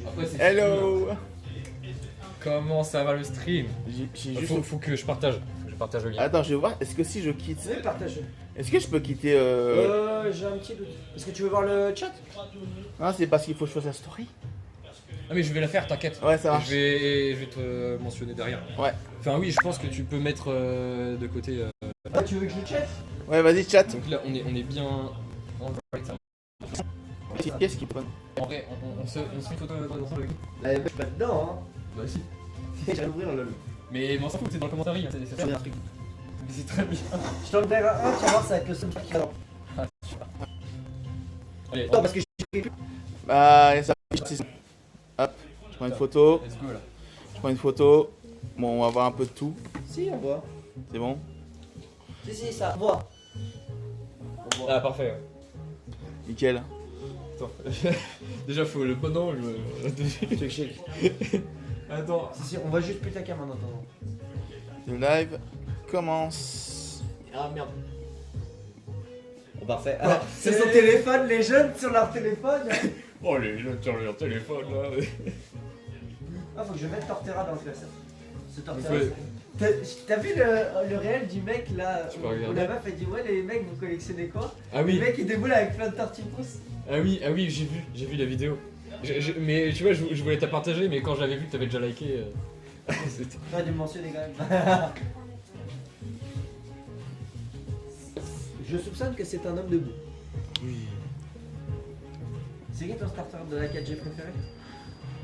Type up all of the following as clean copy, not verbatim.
Après, c'est Hello. comment ça va le stream? J'ai juste... Faut que je partage. Je partage le lien. Attends, je vais voir, est-ce que si je quitte... C'est partagé. Est-ce que je peux quitter... J'ai un petit doute. Est-ce que tu veux voir le chat? Non, c'est parce qu'il faut que je fasse la story. Ah mais je vais la faire, t'inquiète. Ouais, ça marche. Je vais te mentionner derrière. Ouais. Enfin oui, je pense que tu peux mettre de côté. Ah, tu veux que je chat? Ouais, vas-y, chat. Donc là, on est bien. En Qu'est-ce qu'il prend? vrai, on se met une photo ensemble avec nous. La je suis pas dedans, hein. Bah si. J'ai l'ouvrir le. Mais on s'en fout, c'est dans le commentaire. C'est ça. truc. Mais c'est très bien. Je t'en verrai un, tu vas voir, ça va être le seul truc qui va. Allez, Non, parce que j'ai pris. Bah, ça hop, je prends une photo. let's go là. Je prends une photo. Bon, on va voir un peu de tout. Si, on voit. C'est bon? Si, ça. On voit. On voit. Ah parfait. Ouais. Nickel. Attends. Déjà faut le bon angle. Check, check. Attends. Si, on voit juste plus ta cam en attendant. Le live commence. Ah merde. Bon, parfait. Ah, c'est son téléphone, les jeunes sur leur téléphone. Oh les gens sur leur téléphone là. Ah, faut que je mette Torterra dans le classeur. Ce Torterra. Ouais. T'as vu le réel du mec là Tu peux où regarder. la meuf elle dit ouais les mecs vous collectionnez quoi? Ah Le oui. mec il déboule avec plein de tortipouces. Ah oui, j'ai vu la vidéo. Mais tu vois, je voulais te la partager, mais quand j'avais vu que t'avais déjà liké, c'était... T'aurais dû me mentionner quand même. Je soupçonne que c'est un homme debout. Oui. C'est qui ton starter de la 4G préféré?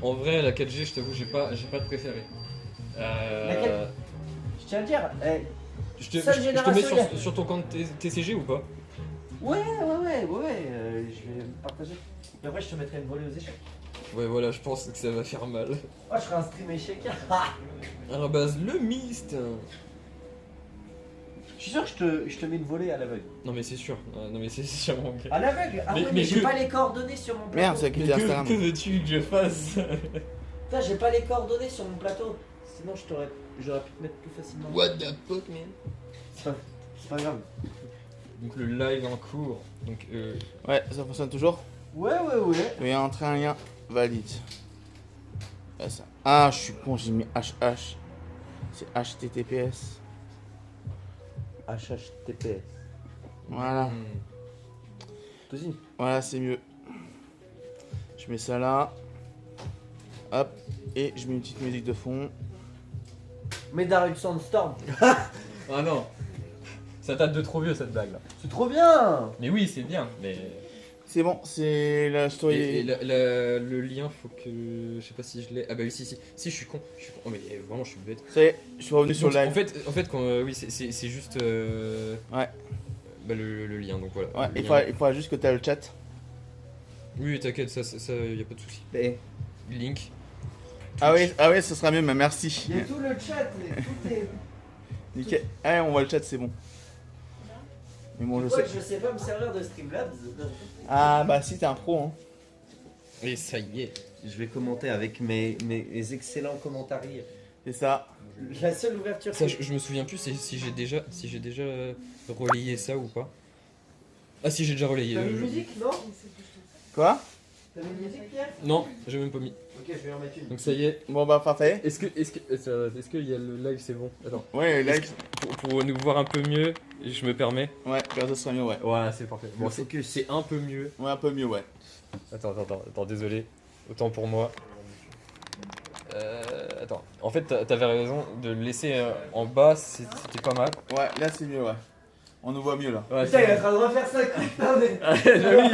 En vrai, la 4G, je t'avoue, j'ai pas de préféré. Laquelle? Je tiens à dire, Je te Seule mets génération, sur ton compte TCG ou pas? ouais, je vais me partager. Et après je te mettrai une volée aux échecs. Ouais, voilà, je pense que ça va faire mal. Oh, je ferai un stream échec. Arrobase le mist. Je suis sûr que je te mets une volée à l'aveugle. Non mais c'est sûr, non mais c'est sûrement ok. À l'aveugle? Ah Mais- ouais, mais mais j'ai que- pas les coordonnées sur mon plateau. Merde, c'est Mais quitté Instagram. que veux-tu que je fasse? Putain, j'ai pas les coordonnées sur mon plateau. Sinon, j'aurais pu te mettre plus facilement. What the fuck, man? C'est pas grave. Donc le live en cours, donc Ouais, ça fonctionne toujours? Ouais. Il y a entré un lien valide. Ouais, ça. Ah, je suis con, j'ai mis HH. C'est HTTPS. HHTTPS. Voilà. Vas-y. Voilà, c'est mieux. Je mets ça là. Hop. Et je mets une petite musique de fond. Mais Dark Sandstorm. Ah non, ça date de trop vieux cette blague là. C'est trop bien. Mais oui, c'est bien, mais... C'est bon, c'est la story. Et le lien, faut que... Je sais pas si je l'ai... Ah bah oui, si, je suis con. Oh mais vraiment, je suis bête. Ça y est, je suis revenu sur le Donc, live. en fait quand, oui, c'est juste... Ouais. Bah le lien, donc voilà. Ouais, Le il lien. faudra juste que tu aies le chat. Oui, t'inquiète, ça y a pas de souci. Et Link. Ah oui, ce sera mieux, mais merci. il y a tout le chat, tout est. Nickel. Ah, on voit le chat, c'est bon. Mais bon, je Pourquoi sais. je sais pas me servir de Streamlabs? Ah, bah si, t'es un pro, hein. Et ça y est. Je vais commenter avec mes excellents commentaires. C'est ça. La seule ouverture. Ça, je me souviens plus si j'ai déjà relayé ça ou pas. Ah si, j'ai déjà relayé. T'as mis une musique, non? Quoi? T'as mis une musique, Pierre? Non, j'ai même pas mis. Ok, je vais en mettre une. Donc ça y est. Bon, bah parfait. Est-ce que y a le live, c'est bon? Attends. Ouais, le live. Pour nous voir un peu mieux, je me permets. Ouais, là, ça sera mieux, ouais. Ouais, c'est parfait. Bon, Le focus. c'est un peu mieux. Ouais, un peu mieux, ouais. Attends, désolé. Autant pour moi. Attends. En fait, t'avais raison de le laisser en bas, c'était pas mal. Ouais, là, c'est mieux, ouais. On nous voit mieux, là. Ouais, Putain, il est en train de refaire sa coupe, là, on est. Ah, oui,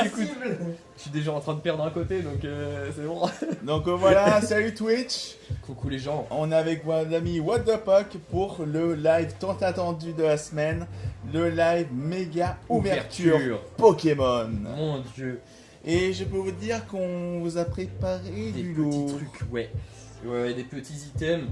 écoute, Impossible. je suis déjà en train de perdre un côté, donc c'est bon. Donc voilà, salut Twitch. Coucou les gens. On est avec mon ami What the Puck pour le live tant attendu de la semaine. Le live méga ouverture Pokémon. Mon dieu. Et je peux vous dire qu'on vous a préparé Des du petits lourd. trucs, ouais. Ouais, des petits items.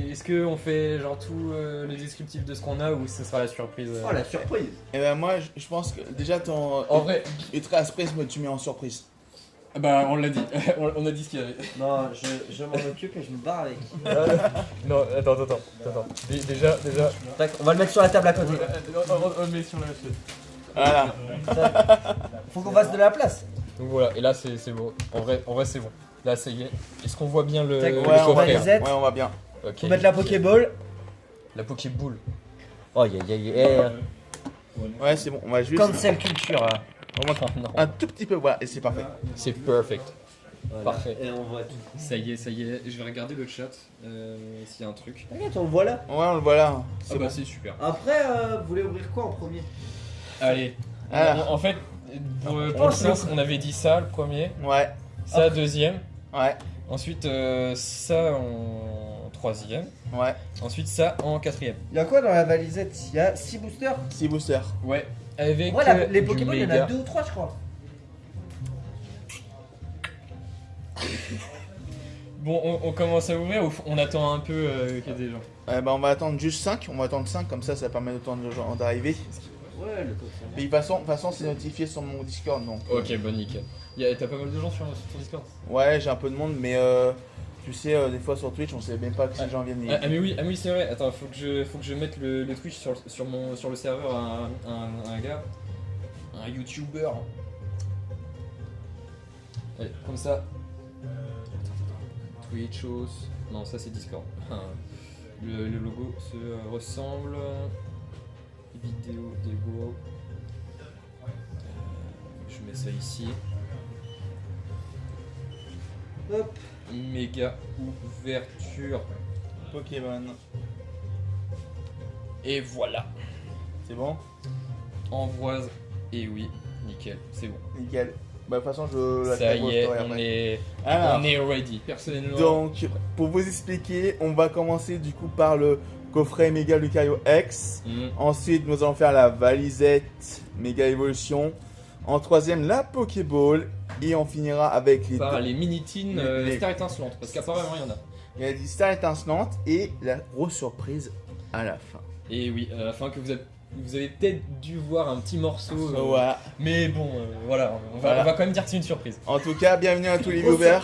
Est-ce qu'on fait genre tout le descriptif de ce qu'on a ou ce sera la surprise Oh, la surprise. Et ben moi, je pense que déjà ton En vrai, Ultra Prisme, tu mets en surprise. bah on l'a dit. on a dit ce qu'il y avait. Non, je m'en occupe et je me barre avec. Non, attends. Déjà. Tac, on va le mettre sur la table à côté. On le met sur la chaise. Voilà. Faut qu'on fasse de la place. Donc voilà, et là c'est bon. En vrai c'est bon. Là, ça y est. Est-ce qu'on voit bien le, Tac, le Ouais, on va coffret bien. les aides. Ouais, on va bien. Ok. Faut mettre la Pokéball. La Pokéboule. Oh, yeah. Ouais, c'est bon. On va juste Cancel culture. Hein. Non. un tout petit peu. Voilà, et c'est parfait. C'est perfect. Voilà. Parfait. Et on voit tout. Ça y est. Je vais regarder le chat s'il y a un truc. T'inquiète, on le voit là. Ouais, on le voit là. C'est Ah bah bon. c'est super. Après, vous voulez ouvrir quoi en premier? Allez. Ah. En fait, pour le pense sens, on avait dit ça le premier, Ouais, ça deuxième, ouais, ensuite ça en troisième, ouais. ensuite ça en quatrième. Il y a quoi dans la valisette? Il y a 6 boosters. 6 boosters. Ouais. Avec Les du Pokémon, il y en méga. a 2 ou 3, je crois. Bon, on commence à ouvrir ou on attend un peu qu'il y ait des gens? Bah, on va attendre juste 5. On va attendre 5, comme ça permet de temps de gens d'arriver. Ouais, le coffre. Et de toute façon, c'est notifié sur mon Discord. Donc, Ok, bon nickel. T'as pas mal de gens sur ton Discord? ouais, j'ai un peu de monde, mais tu sais, des fois sur Twitch, on sait même pas que si les gens viennent. Ah mais oui, c'est vrai. Attends, faut que je mette le Twitch sur le serveur à un gars, un YouTuber. Allez, comme ça. Twitchos. Non, ça c'est Discord. Le logo se ressemble. Vidéo dégo. Je mets ça ici. Hop. Méga ouverture. Pokémon. Et voilà. C'est bon? Envoise. Et oui, nickel, c'est bon. Nickel. Bah, de toute façon, je la Ça tag au y est, story on après. est, Alors, on est ready. Personnellement. donc, pour vous expliquer, on va commencer du coup par le coffret Mega Lucario X. Ensuite, nous allons faire la valisette Mega Evolution. En troisième, la Pokéball. Et on finira avec les Par deux- les mini-teens les- Star étincelante, parce qu'apparemment il y en a. Il y a des stars étincelantes et la grosse surprise à la fin. Et oui, à la fin que vous avez peut-être dû voir un petit morceau. Voilà. Mais bon, voilà, Voilà. on va quand même dire que c'est une surprise. En tout cas, bienvenue à tous les viewers.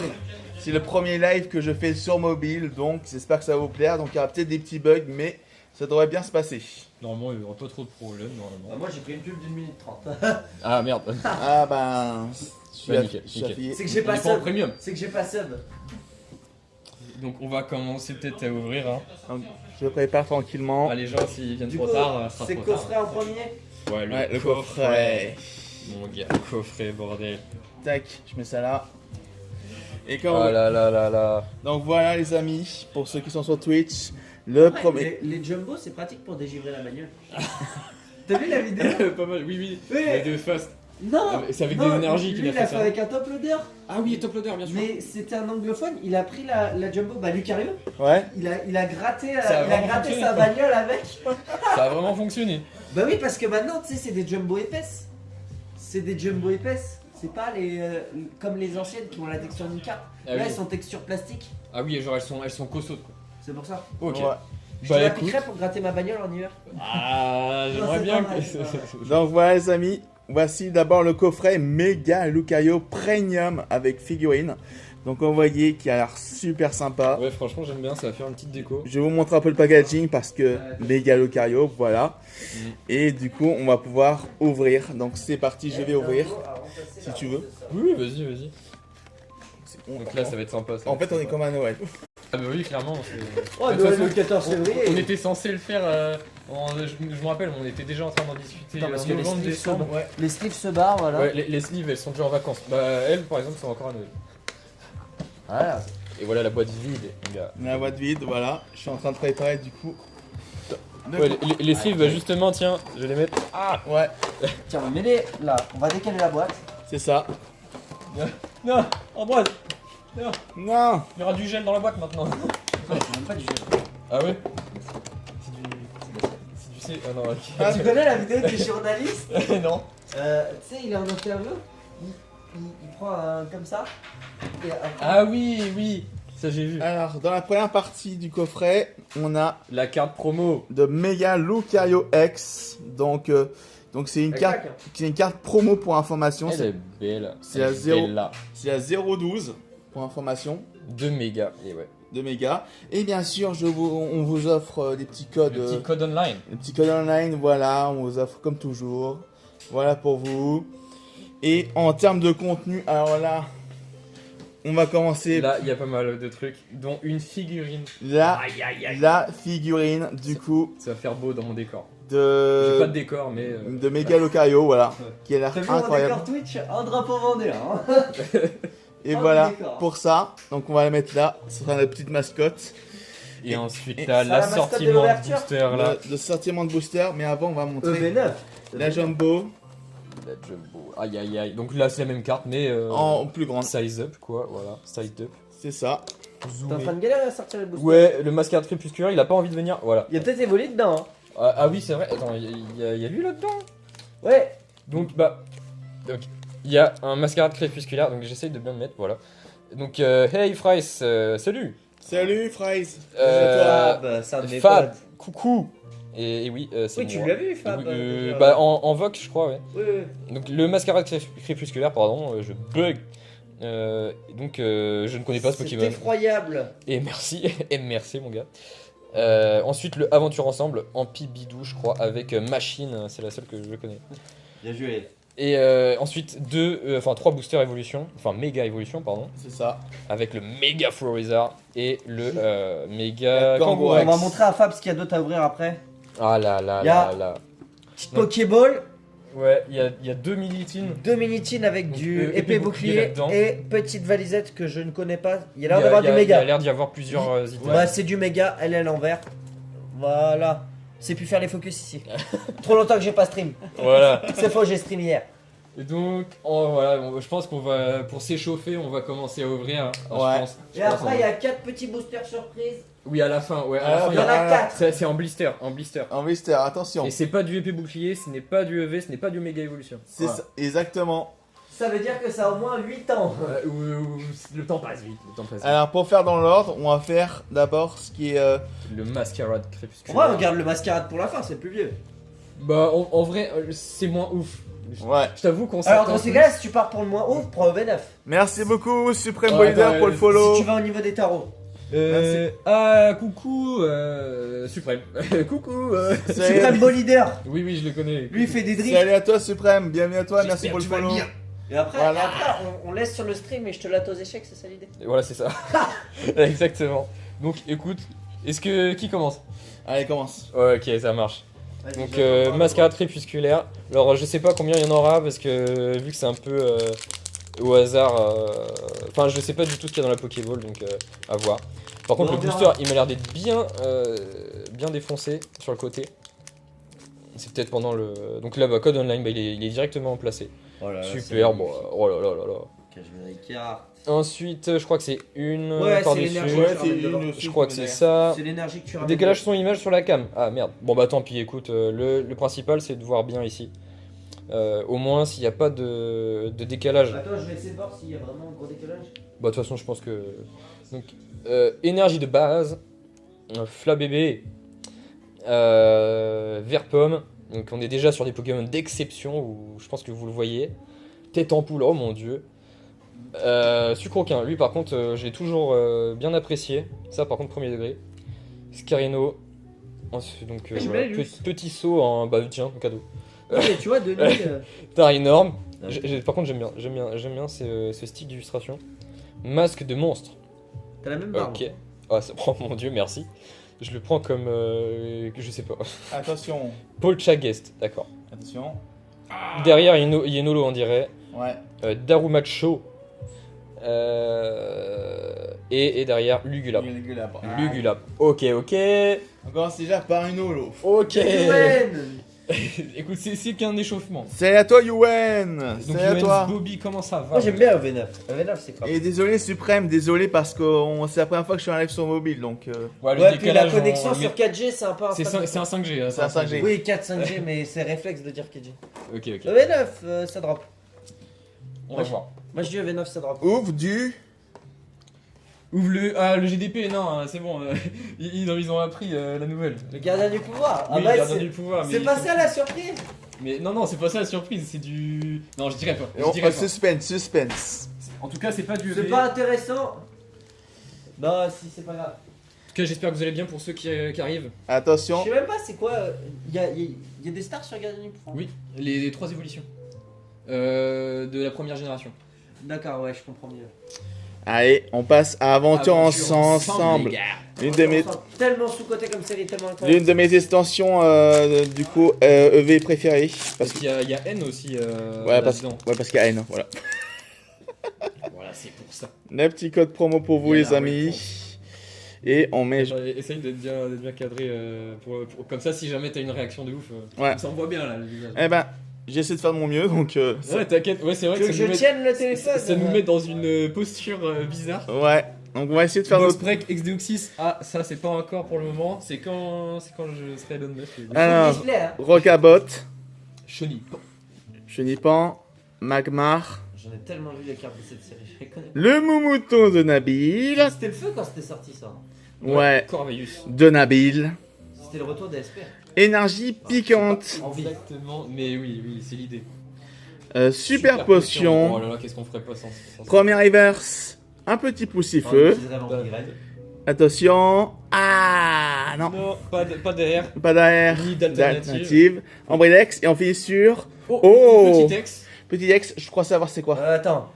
C'est le premier live que je fais sur mobile, donc j'espère que ça va vous plaire. Donc il y aura peut-être des petits bugs, mais ça devrait bien se passer. Normalement, il n'y aura pas trop de problèmes. Normalement. Bah, moi, j'ai pris une pub d'1 minute 30. Ah merde. Ah ben, je suis Ouais, aff- nickel, je suis nickel. affilié. C'est que j'ai On pas est pas en sub. premium. C'est que j'ai pas sub. Donc on va commencer peut-être à ouvrir. Hein. Donc, je prépare tranquillement. Ah, les gens, s'ils viennent Du trop coup, tard, ça sera c'est trop tard. coffret en premier. Ouais, Ouais, le coffret. Mon gars, coffret, bordel. Tac, je mets ça là. Et quand Oh là là là là. Donc voilà les amis, pour ceux qui sont sur Twitch, le Ouais, premier. les jumbo, c'est pratique pour dégivrer la bagnole. T'as vu la vidéo? Pas mal, oui. Oui. Les deux fast. Non. Ah, mais c'est avec non, des énergies lui, qu'il a il fait ça. avec un top loader. Ah oui, top loader, bien sûr. Mais c'était un anglophone. Il a pris la jumbo, bah Lucario. Ouais. Il a gratté, Ça a vraiment gratté fonctionné. sa bagnole avec. Ça a vraiment fonctionné. Bah oui, parce que maintenant, tu sais, c'est des jumbo épaisses. C'est des jumbo épaisses. C'est pas les comme les anciennes qui ont la texture d'une carte. Ah Là, oui. elles sont texture plastique. Ah oui, genre elles sont costaudes quoi. C'est pour ça. Ok. Ouais. Je Bah, te la écoute. piquerai pour gratter ma bagnole en hiver. Ah, j'aimerais c'est bien pas mal, que. c'est pas Donc voilà les amis, voici d'abord le coffret Mega Lucario Premium avec figurine. Donc on voyait qui a l'air super sympa. Ouais, franchement, j'aime bien, ça va faire une petite déco. Je vais vous montrer un peu le packaging parce que Mega Lucario, voilà. Et du coup on va pouvoir ouvrir. Donc c'est parti, je vais ouvrir. Si tu veux. Oui, vas-y. On- Donc là, ça va être sympa. Ça En va être fait on est sympa. comme à Noël. Ah bah oui, clairement. Oh, De toute Noël façon, le 14 février. On était censé le faire. Je me rappelle, on était déjà en train d'en discuter Attends, parce en que les novembre, sleeves décembre. Ouais. Les sleeves se barrent, voilà. Ouais, les sleeves, elles sont déjà en vacances. Bah, elle, par exemple, c'est encore à Noël. Voilà. Et voilà la boîte vide, les gars. La boîte vide, voilà. Je suis en train de préparer du coup. Ouais, les sleeves, bah justement, tiens, je vais les mettre. Ah Ouais, Tiens, on met les là. On va décaler la boîte. c'est ça. Non, Ambroise, Non. il y aura du gel dans la boîte maintenant. Ouais, c'est même pas du jeu. Ah ouais C'est du C. Ah non, ok. Ah, Tu connais la vidéo du journaliste? non. Tu sais, il est en interview. Il prend un comme ça. Et après, Ah oui, ça j'ai vu. Alors, dans la première partie du coffret, on a La carte promo. de Mega Lucario X. Donc c'est une elle carte, claque. c'est une carte promo pour information. Elle est belle. c'est Elle à est zéro. belle, là. C'est à 0,12 pour information 2 mégas. Et ouais. de méga. Et bien sûr, on vous offre des petits codes, Le petit code online. des petits codes online. Voilà, on vous offre comme toujours. Voilà pour vous. Et en termes de contenu, alors là, on va commencer. Là, il y a pas mal de trucs, dont une figurine. La, Aïe aïe aïe. la figurine, du coup, Ça va faire beau dans mon décor. J'ai pas de de, décor, mais. de Mega Lucario, voilà. Qui a l'air T'as vu mon incroyable. décor Twitch? Un drapeau vendeur. Hein. Et Oh, voilà, le décor. pour ça. Donc on va la mettre là. Ce sera notre petite mascotte. Et ensuite, et t'as ça, la mascotte de l'assortiment de l'ouverture booster là. De sortiment de booster. Mais avant, on va montrer EV9. la Jumbo La Jumbo. Aïe aïe aïe. Donc là, c'est la même carte, mais. en plus grande. Size up, quoi. Voilà, size up. C'est ça. T'es en train de galérer à sortir les boosters. Ouais, le mascarade crépusculaire, il a pas envie de venir. Voilà. Il y a peut-être évolué dedans. Hein. Ah oui, c'est vrai. Attends, il y a lui là-dedans. Ouais. Donc, bah. Donc, il y a un mascarade crépusculaire. Donc, j'essaye de bien le mettre. Voilà. Donc, hey Fries, salut. Salut, Fries. Fab, ça me Fab, coucou. Et oui, c'est Oui, tu moi. l'as vu, Fab. Oui, déjà. bah, en Vogue, je crois, ouais. Oui, oui. Donc, le mascarade crépusculaire, pardon, je bug. Donc, je ne connais pas ce C'est Pokémon. effroyable. Et merci, et merci, mon gars. Ensuite, le Aventure Ensemble en Pibidou, je crois, avec Machine, c'est la seule que je connais. Bien joué. Et ensuite, trois boosters évolution, enfin méga évolution, pardon, C'est ça. avec le méga Florizard et le méga La Kangourex. On va montrer à Fab ce qu'il y a d'autre à ouvrir après. Ah là là Y a- là là. Petite Pokéball, Ouais, il y a deux Militines. 2 minitines avec Donc, du épée épée bouclier bouclier là-dedans. et petite valisette que je ne connais pas. Il y a Il y l'air a- d'avoir il y du a- Il y a méga. l'air d'y avoir plusieurs items. Ouais, c'est du méga, elle est à l'envers. Voilà. C'est plus faire les focus ici. Trop longtemps que j'ai pas stream. Voilà. C'est faux, j'ai stream hier. Et donc, voilà, je pense qu'on va, pour s'échauffer, on va commencer à ouvrir. Hein, Ouais. je pense. Et après, il y a 4 petits boosters surprises. Oui, à la fin, ouais. À Ah, la fin, Il y en a 4. C'est en blister, en blister. En blister, attention. Et c'est pas du épée bouclier, ce n'est pas du EV, ce n'est pas du méga évolution. C'est ça, exactement. Ça veut dire que ça a au moins 8 ans. Le temps passe vite, le temps passe vite. Alors pour faire dans l'ordre, on va faire d'abord ce qui est Le mascarade On crépusculaire. va regarder le mascarade pour la fin, c'est le plus vieux. Bah, en vrai, c'est moins ouf. ouais. Je t'avoue qu'on Alors s'attend dans ces plus. cas-là, si tu pars pour le moins haut, prends EV9. Merci beaucoup Supreme Ah, Boiler attends, pour le follow. Si tu vas au niveau des tarots. Coucou, Suprême. Coucou. Salut. Supreme Ball Leader. Oui, oui, je le connais. Lui, il fait des drifts. Salut à toi Supreme, bienvenue à toi, merci J'espère pour le que tu vas follow. bien. Et après, Voilà. on laisse sur le stream et je te latte aux échecs, c'est ça l'idée. Et voilà, c'est ça. Exactement. Donc, écoute, qui commence? Allez commence. Ouais, ok, ça marche. Donc, mascarade crépusculaire. Alors, je sais pas combien il y en aura parce que vu que c'est un peu au hasard. Enfin, je sais pas du tout ce qu'il y a dans la Pokéball, donc à voir. Par contre, On le verra. booster, il m'a l'air d'être bien défoncé sur le côté. C'est peut-être pendant le. Donc là, bah, code online, bah, il est directement placé. Oh là là, Super, bon, oh là là là là. Cashmere. Ensuite, je crois que c'est une Ouais, c'est par-dessus. l'énergie. Ouais, c'est dedans. une Je crois que c'est ça. C'est l'énergie que tu ramènes. Décalage son image sur la cam. Ah merde. Bon bah tant pis, écoute, le principal c'est de voir bien ici. Au moins s'il n'y a pas de décalage. Attends, je vais essayer de voir s'il y a vraiment un gros décalage. Bah de toute façon je pense que... Donc, énergie de base. Flabébé. Vert pomme. Donc on est déjà sur des Pokémon d'exception où je pense que vous le voyez. Tête en poule, oh mon dieu. Sucroquin, lui par contre j'ai toujours bien apprécié. Ça par contre premier degré. Scarino. Ensuite, donc J'aime voilà, bien, lui. petit saut en bah tiens, ton cadeau. Non, mais tu vois, Denis. T'as énorme. Ouais. Par contre j'aime bien ce style d'illustration. Masque de monstre. T'as la même barbe. Ok. Ah oh mon dieu merci. Je le prends comme je sais pas. Attention, Paul Chagest, d'accord. attention. Derrière Yenolo on dirait. Ouais. Darumacho. Et derrière Lugulap. Lugulap. Lugulap. Ok. On commence déjà par une holo. Ok. Yuen. Écoute, c'est qu'un échauffement. Salut à toi Yuen. Donc Salut à Yoann toi. Bobby, comment ça va? Moi j'aime bien EV9. EV9 c'est quoi? Et désolé Suprême, désolé parce que c'est la première fois que je suis en live sur mobile donc Ouais, le Ouais, puis la décalage, connexion on- sur 4G c'est un peu C'est instable. un 5G. hein, C'est un 5G. Oui, 4-5G, mais c'est réflexe de dire 4G. Ok. EV9, ça drop. On va voir. Moi je dis EV9, ça drop. ouvre du. Ouvre le GDP, non, hein, c'est bon. Ils ont appris la nouvelle. Le gardien du pouvoir. Oui, bah, gardien c'est- du pouvoir. mais C'est il pas faut- ça la surprise. Mais non, c'est pas ça la surprise, c'est du. Non, je dirais pas. Et Je on dirais pas. suspense. En tout cas, c'est pas du. C'est EV. pas intéressant. Non, si, c'est pas grave. En tout cas, j'espère que vous allez bien pour ceux qui arrivent. Je Attention. sais même pas c'est quoi. Y a des stars sur gardien du pouvoir? Oui, les 3 évolutions de la première génération. D'accord, ouais, je comprends mieux. Allez, on passe à Aventure ensemble. les gars. L'une de mes, Tellement sous-côté comme série, tellement incroyable. l'une de mes extensions du coup EV préférées. Parce qu'il y a N aussi Ouais, parce là-dedans. qu'il y a N, voilà. Voilà, c'est pour ça. Le petit code promo pour vous Il y les a la amis. Et on met... Essaye d'être bien cadré comme ça, si jamais t'as une réaction de ouf. Ouais. Ça envoie bien là le visage. Eh ben, j'essaie de faire de mon mieux, donc... Ouais, t'inquiète, ouais, c'est vrai que Que ça je nous met, tienne le téléphone. ça nous met dans une posture bizarre. Ouais, donc on va essayer de faire Box notre... break, XDeoxys, ah ça c'est pas encore pour le moment, c'est quand je serai Elon Musk. Alors, Display, hein. Rocabot, Chenille. Chenipan, Magmar, J'en ai tellement vu les cartes de cette série, je les connais. le Moumouton de Nabil. C'était le feu quand c'était sorti ça. Ouais, Corvelius. de Nabil. C'était le retour des SP. Énergie piquante. En vie. Exactement, mais oui, c'est l'idée. Super potion. Oh là là, qu'est-ce qu'on ferait pas sans ça. Premier reverse, un petit poussifeu. Attention. Ah non, Non, pas derrière. pas d'air. Ni d'alternative. D'alternative. Ambrilex et on finit sur... Oh, Oh. petit ex. Petit X, je crois savoir c'est quoi. Attends.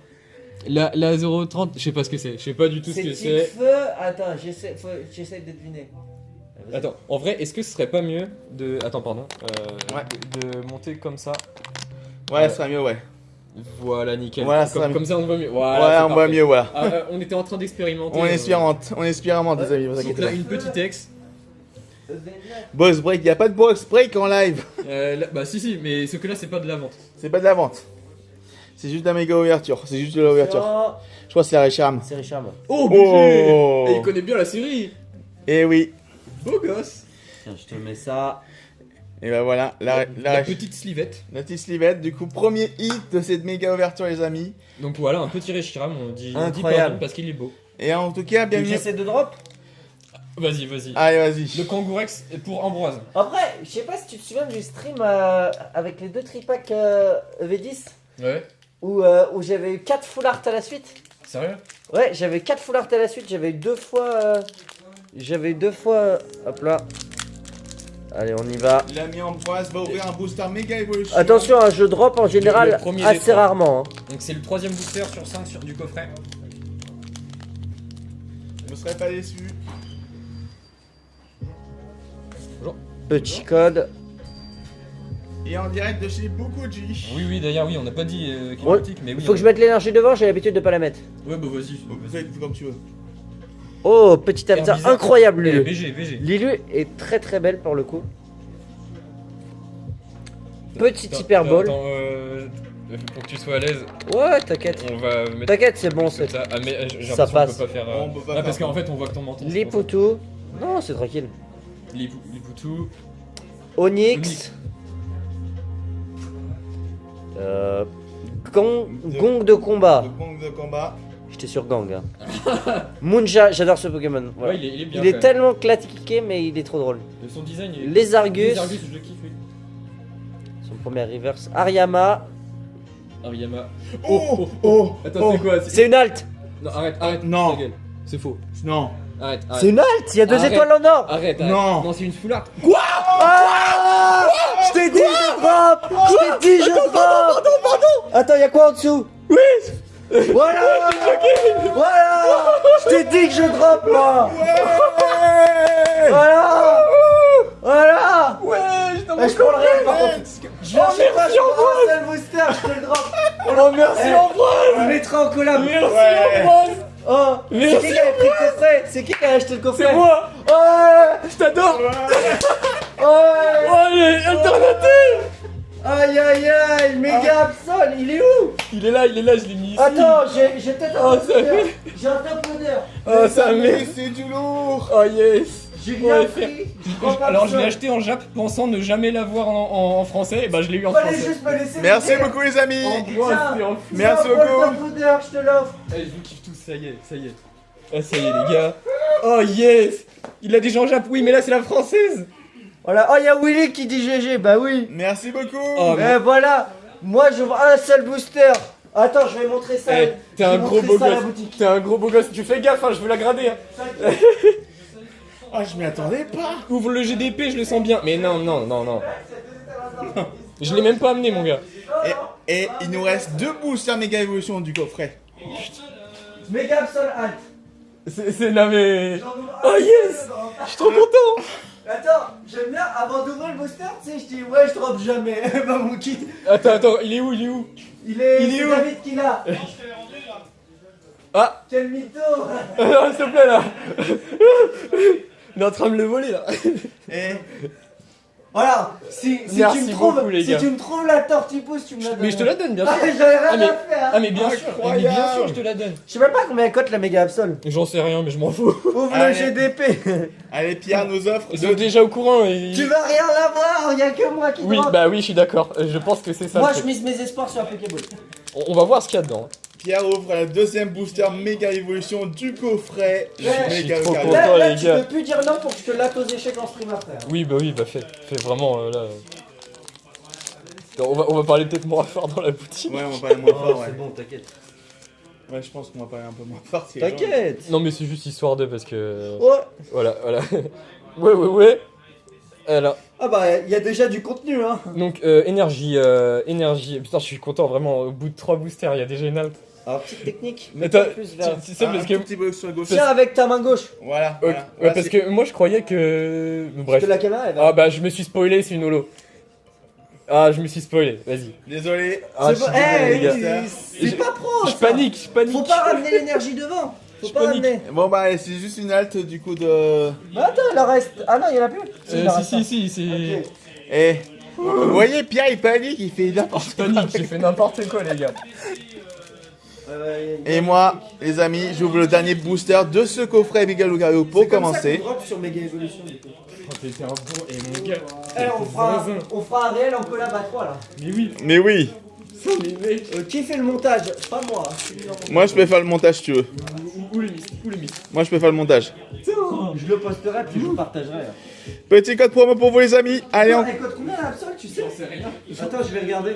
La 030, je sais pas ce que c'est. Je sais pas du tout ce C'est que tic c'est. feu. Attends, j'essaie de deviner. Vas-y. Attends, en vrai, est-ce que ce serait pas mieux de. Attends, pardon. Ouais. De monter comme ça. Ouais, ça sera mieux, ouais. Voilà, nickel. Voilà, ça va comme ça, on voit mieux. Ouais, Voilà, on voit mieux, voilà. On était en train d'expérimenter. On expérimente, les amis, vous Donc inquiétez là, pas. une petite ex. Box break, y a pas de box break en live. Bah, si, mais ce que là, c'est pas de la vente. C'est pas de la vente. C'est juste la méga ouverture. C'est juste de l'ouverture. Je crois que c'est la Richard. C'est Richard. Oh, Oh. Et il connaît bien la série. Et oui. Beau gosse. Tiens, je te mets ça. Et ben voilà, La la petite slivette. petite slivette. Du coup, premier hit de cette méga ouverture, les amis. Donc voilà, un petit Reshiram, on dit Incroyable. pardon parce qu'il est beau. Et en tout cas, bienvenue. J'essaie de drop. Vas-y. Allez, vas-y. Le Kangourex pour Ambroise. Après, je sais pas si tu te souviens du stream avec les deux tripacks EV10 Ouais. où j'avais eu 4 full art à la suite. Sérieux? Ouais, j'avais 4 full art à la suite, j'avais eu deux fois. Hop là. Allez, on y va. L'ami Ambroise va ouvrir un booster méga évolution. Attention, hein, je drop en général Le premier des assez trois. rarement. Hein. Donc c'est le troisième booster sur 5 du coffret. Je ne serais pas déçu. Petit code. Et en direct de chez Bokuji. Oui, d'ailleurs, oui, on n'a pas dit qu'il Ouais, est boutique, mais oui. Faut que je mette l'énergie devant, j'ai l'habitude de pas la mettre. Ouais, bah vas-y. Fais comme tu veux. Oh, petit avatar bizarre. incroyable Eh, Lilu. BG. Lilu est très très belle pour le coup. Petit hyper ball. Attends, pour que tu sois à l'aise, Ouais, t'inquiète. on va mettre T'inquiète, c'est bon. comme C'est ça. Ah, mais j'ai Ça l'impression passe. qu'on peut pas faire. On peut pas Ah, faire parce ça. qu'en fait, on voit que ton menton. Les poutous. Non, c'est tranquille. Les poutous. Onyx. Gong de combat. Le gong de combat. J'étais sur Gang. Hein. Munja, j'adore ce Pokémon. Voilà. Ouais, il est bien. Il est quand même. tellement classiqué, mais il est trop drôle. De son design, il est. Les Argus. Les Argus, je le kiffe, lui. Son premier reverse. Ariama. Ariyama. Oh. Attends, c'est quoi? C'est une halte. Non, arrête. Non. ta gueule. C'est faux. Non. Arrête. C'est une halte. Il y a deux Arrête. étoiles en or. Arrête. Non. Non, c'est une full art. Ah, je t'ai dit, je drop. Je t'ai dit, je drop. Pardon. Attends, y a quoi en dessous? Oui. Voilà. Voilà. Je t'ai dit que je drop, moi. Voilà. Voilà. Ouais, je t'en Je prends le réel par contre. Je viens chez toi, je prends un seul booster, je te le drop. Oh, merci Ambroise. On le mettra en collab. Merci Ouais. Ambroise. Oh, Merci, c'est qui qui a pris le coffret? C'est qui qui a acheté le coffret? C'est moi. Ouais. Je t'adore. Ouais. Oh, les alternatives. Aïe aïe aïe, méga Absol, il est où? Il est là, je l'ai mis ici. Attends, j'ai peut-être un Oh, top ça odeur. fait- J'ai un top odeur. Oh, ça Mais met. c'est du lourd. Oh, yes. J'ai Ouais, rien faire- pris. Je prends pas Alors, je l'ai Absol. acheté en Jap pensant ne jamais l'avoir en français, et bah je l'ai eu en Fallait français. juste me laisser Merci le dire. beaucoup les amis. Ambroise, Tiens. t'es en fou. Merci J'ai un beaucoup. top odeur, je te l'offre. Eh, je vous kiffe tous, ça y est. Ah, ça y est, les gars. Oh, yes. Il a déjà en Jap, oui, mais là, c'est la française. Voilà, oh y'a Willy qui dit GG, bah oui. Merci beaucoup. Oh, Et voilà, moi je vois un seul booster. Attends, je vais montrer ça. Eh, je t'es vais un gros montrer beau ça à la gosse. boutique. T'es un gros beau gosse. Tu fais gaffe, hein, je veux la grader. Hein. Ah, je m'y attendais pas. Ouvre le GDP, je le sens bien. Mais non. Je l'ai même pas amené, mon gars. Et il nous reste 2 boosters méga évolution du coffret. Méga Absol Alt. C'est là, mais. J'en ouvre Oh, un, yes. dedans. Je suis trop content. Attends, j'aime bien, avant d'ouvrir le booster, tu sais, je dis ouais, je drop jamais. Bah, mon kit, Attends, il est où il est où David qui l'a. Ah. Quel mytho. Non, s'il te plaît, là. Il est en train de me le voler, là. Et voilà, si Merci tu me trouves, beaucoup, les si gars. tu me trouves la tortipousse, tu me la donnes. Mais je te la donne, bien sûr. Ah, j'en ai rien Ah, mais- à faire. Ah, mais bien sûr, Incroyable. mais bien sûr, je te la donne. Je sais même pas combien elle cote la méga Absol. J'en sais rien, mais je m'en fous. Ouvre le Allez. GDP. Allez, Pierre nous offre Ils sont déjà au courant. Et... Tu vas rien l'avoir, y'a que moi qui Oui, drop. bah oui, je suis d'accord. Je pense que c'est ça. Moi le je truc. mise mes espoirs sur un Pokéball. On va voir ce qu'il y a dedans. Pierre ouvre le deuxième booster méga évolution du coffret. Je suis Méga trop Lucario. content. Là, les tu gars. peux plus dire non pour que je te latte aux échecs en stream après. hein. Oui, bah fais vraiment là. On va parler peut-être moins fort dans la boutique. Ouais, on va parler moins fort, ouais. C'est bon, t'inquiète. Ouais, je pense qu'on va parler un peu moins fort. c'est genre- T'inquiète. Non, mais c'est juste histoire de parce que. Ouais. Voilà. Ouais. Alors, Ah bah, il y a déjà du contenu hein. donc énergie. Putain, je suis content vraiment. Au bout de 3 boosters, il y a déjà une halte. Alors, petite technique. Attends, plus vers. tu sais Ah, parce un que. tout petit peu sur la gauche. Tiens avec ta main gauche. Voilà. Ouais, voilà. ouais, parce que moi je croyais que. Parce Bref. que la caméra elle va. Ah bah je me suis spoilé, c'est une holo. Ah, je me suis spoilé, vas-y. Désolé. Ah, C'est pas- je suis désolé, les gars. c'est pas pro. Je ça. panique. Faut pas ramener l'énergie devant. Faut Je pas panique. ramener. Bon, bah, allez, c'est juste une halte du coup de. Mais attends, il en reste. Ah non, il y en a plus. il en reste un. Si, c'est. Ok. Eh. Vous voyez, Pierre il panique, il fait n'importe Je panique, j'ai fait n'importe quoi, les gars. Et moi, les amis, j'ouvre le dernier booster de ce coffret Méga Lucario pour commencer. Drop sur Mega Evolution du coup. Oh, t'étais un bon. Et mon gars. Eh, on fera un réel en collab à 3 là. Mais oui, Mais oui, les mecs. Qui fait le montage? Pas moi. hein. C'est lui dans mon- moi je peux faire le montage si tu veux. Où les miss Où les miss Moi je peux faire le montage. Je le posterai puis je le partagerai. là. Petit code promo pour vous les amis. Allez, on... Elle cote combien l'Absol, tu sais? J'en sais rien. Attends, je vais regarder.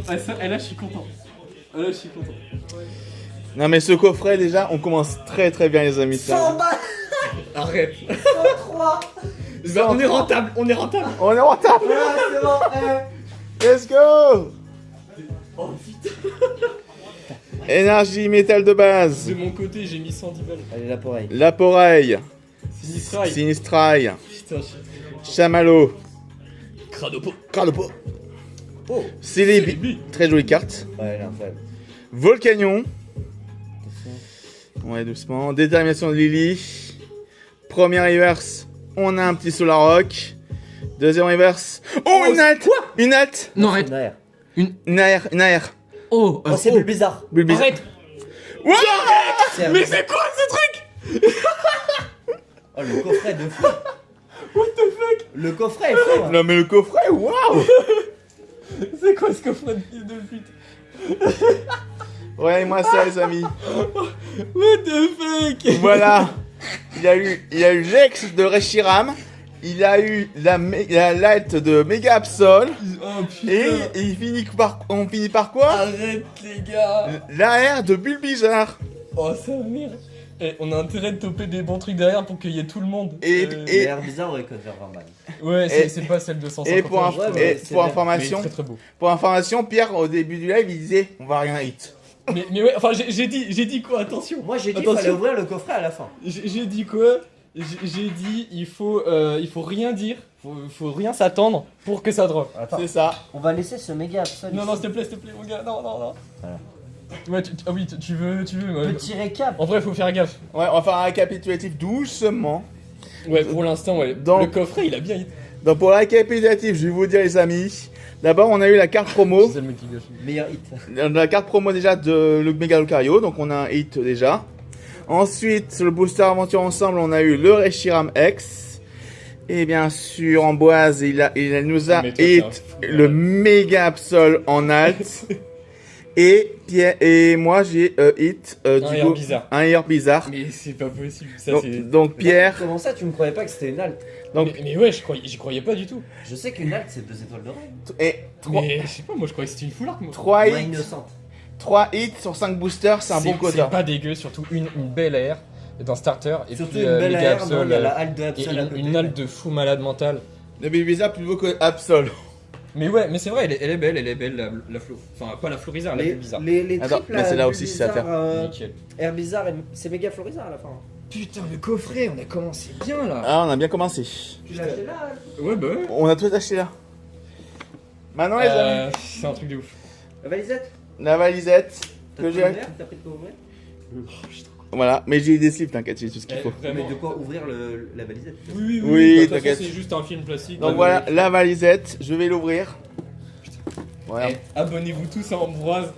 Ah, ça, là, je suis content. Ah, là, je suis content. Non mais ce coffret déjà, on commence très très bien les amis. 100 balles. Arrête. 103. Bah, on est rentable, on est rentable. On est en retard. Voilà, c'est bon. Let's go. Oh putain. Énergie métal de base. De mon côté, j'ai mis 110 balles. Allez, là pour elle. Laporeille. Sinistrail. Sinistrail. Putain, Chamallow. Cranopo. Carlopo. Oh. Célébi. Très jolie carte. Ouais, elle est incroyable. Volcanion. Ouais, doucement. Détermination de Lily. Premier reverse. On a un petit Solar Rock. Deuxième reverse. Oh, une halte. Une halte. Non, arrête. Derrière. Une AR. Une AR. Oh, Oh, c'est bizarre. Bulbizarre. Arrête. Ouais. Mais c'est quoi ce truc? Oh, le coffret de fou. What the fuck? Le coffret est fou. hein. Non mais le coffret, waouh. C'est quoi ce coffret de fils de pute? Ouais, moi ça les amis. What the fuck? Voilà. Il y a eu l'ex de Reshiram. Il a eu la light de Mega Absol. Oh putain. Et on finit par quoi? Arrête les gars. L'AR de Bulbizarre. Oh ça merde. Eh, on a intérêt de toper des bons trucs derrière pour qu'il y ait tout le monde. Et- Il a l'air bizarre, on récolte vers 20 balles. Ouais, et- c'est pas celle de 150. Et pour, Ouais, mais c'est bien. information, très très beau. pour information, Pierre au début du live il disait on va rien hit. Mais ouais, enfin j'ai dit quoi? Attention. Moi j'ai dit qu'il Attention. fallait ouvrir le coffret à la fin. J'ai dit quoi? J'ai dit il faut rien dire, faut rien s'attendre pour que ça drop. Attends, C'est ça. on va laisser ce méga Absol. Non ici. non s'il te plaît mon gars, non. Voilà. Ouais, ah oui, tu veux. Ouais. Petit récap. En vrai faut faire gaffe. Ouais, on va faire un récapitulatif doucement. Ouais, pour l'instant ouais. Donc- Le coffret il a bien hit. Donc pour le récapitulatif, je vais vous dire les amis. D'abord on a eu la carte promo. C'est le mec qui gâche. Meilleur hit. La carte promo déjà de le Mega Lucario, donc on a un hit déjà. Ensuite, sur le booster aventure ensemble, on a eu le Reshiram X. Et bien sûr, Amboise, il nous a Mais toi, t'es un hit fou, le Mega Absol en alt. Et Pierre et moi j'ai hit Un air bizarre. un air bizarre. Mais c'est pas possible, ça Donc, c'est. donc Pierre, Comment ça, tu me croyais pas que c'était une halte? donc Mais ouais, j'y croyais pas du tout. Je sais qu'une halte c'est 2 étoiles d'oreille. et 3 Mais je sais pas, moi je croyais que c'était une foularde moi. Moi hits, innocente. 3 hits sur 5 boosters, c'est un bon C'est quota. pas dégueu, surtout une belle air dans starter et Surtout puis une belle Mega air, non, il y a la Absol, halte de et Absol à côté. une halte de fou malade mental. Le Baby Bizarre plus beau que Absol. Mais ouais, mais c'est vrai, elle est belle, la Flo. Enfin, pas la Florizarre, la plus bizarre. Les Attends, triples mais c'est là à aussi, c'est à faire. Nickel. Air bizarre, c'est méga Florizarre à la fin. Putain, le coffret, on a commencé bien là. Ah, on a bien commencé. Tu l'as acheté là? Ouais, bah ouais. On a tout acheté là. Maintenant, les amis, C'est un truc de ouf. La valisette? la valisette T'as que pris j'ai. T'as pris de quoi ouvrir? Voilà, mais j'ai des slips, t'inquiète, j'ai tout ce qu'il faut. Mais de quoi ouvrir la valisette? Oui, Oui, de toute t'inquiète. façon, c'est juste un film plastique. Donc voilà, la valisette, je vais l'ouvrir. Voilà. Eh, abonnez-vous tous à Ambroise.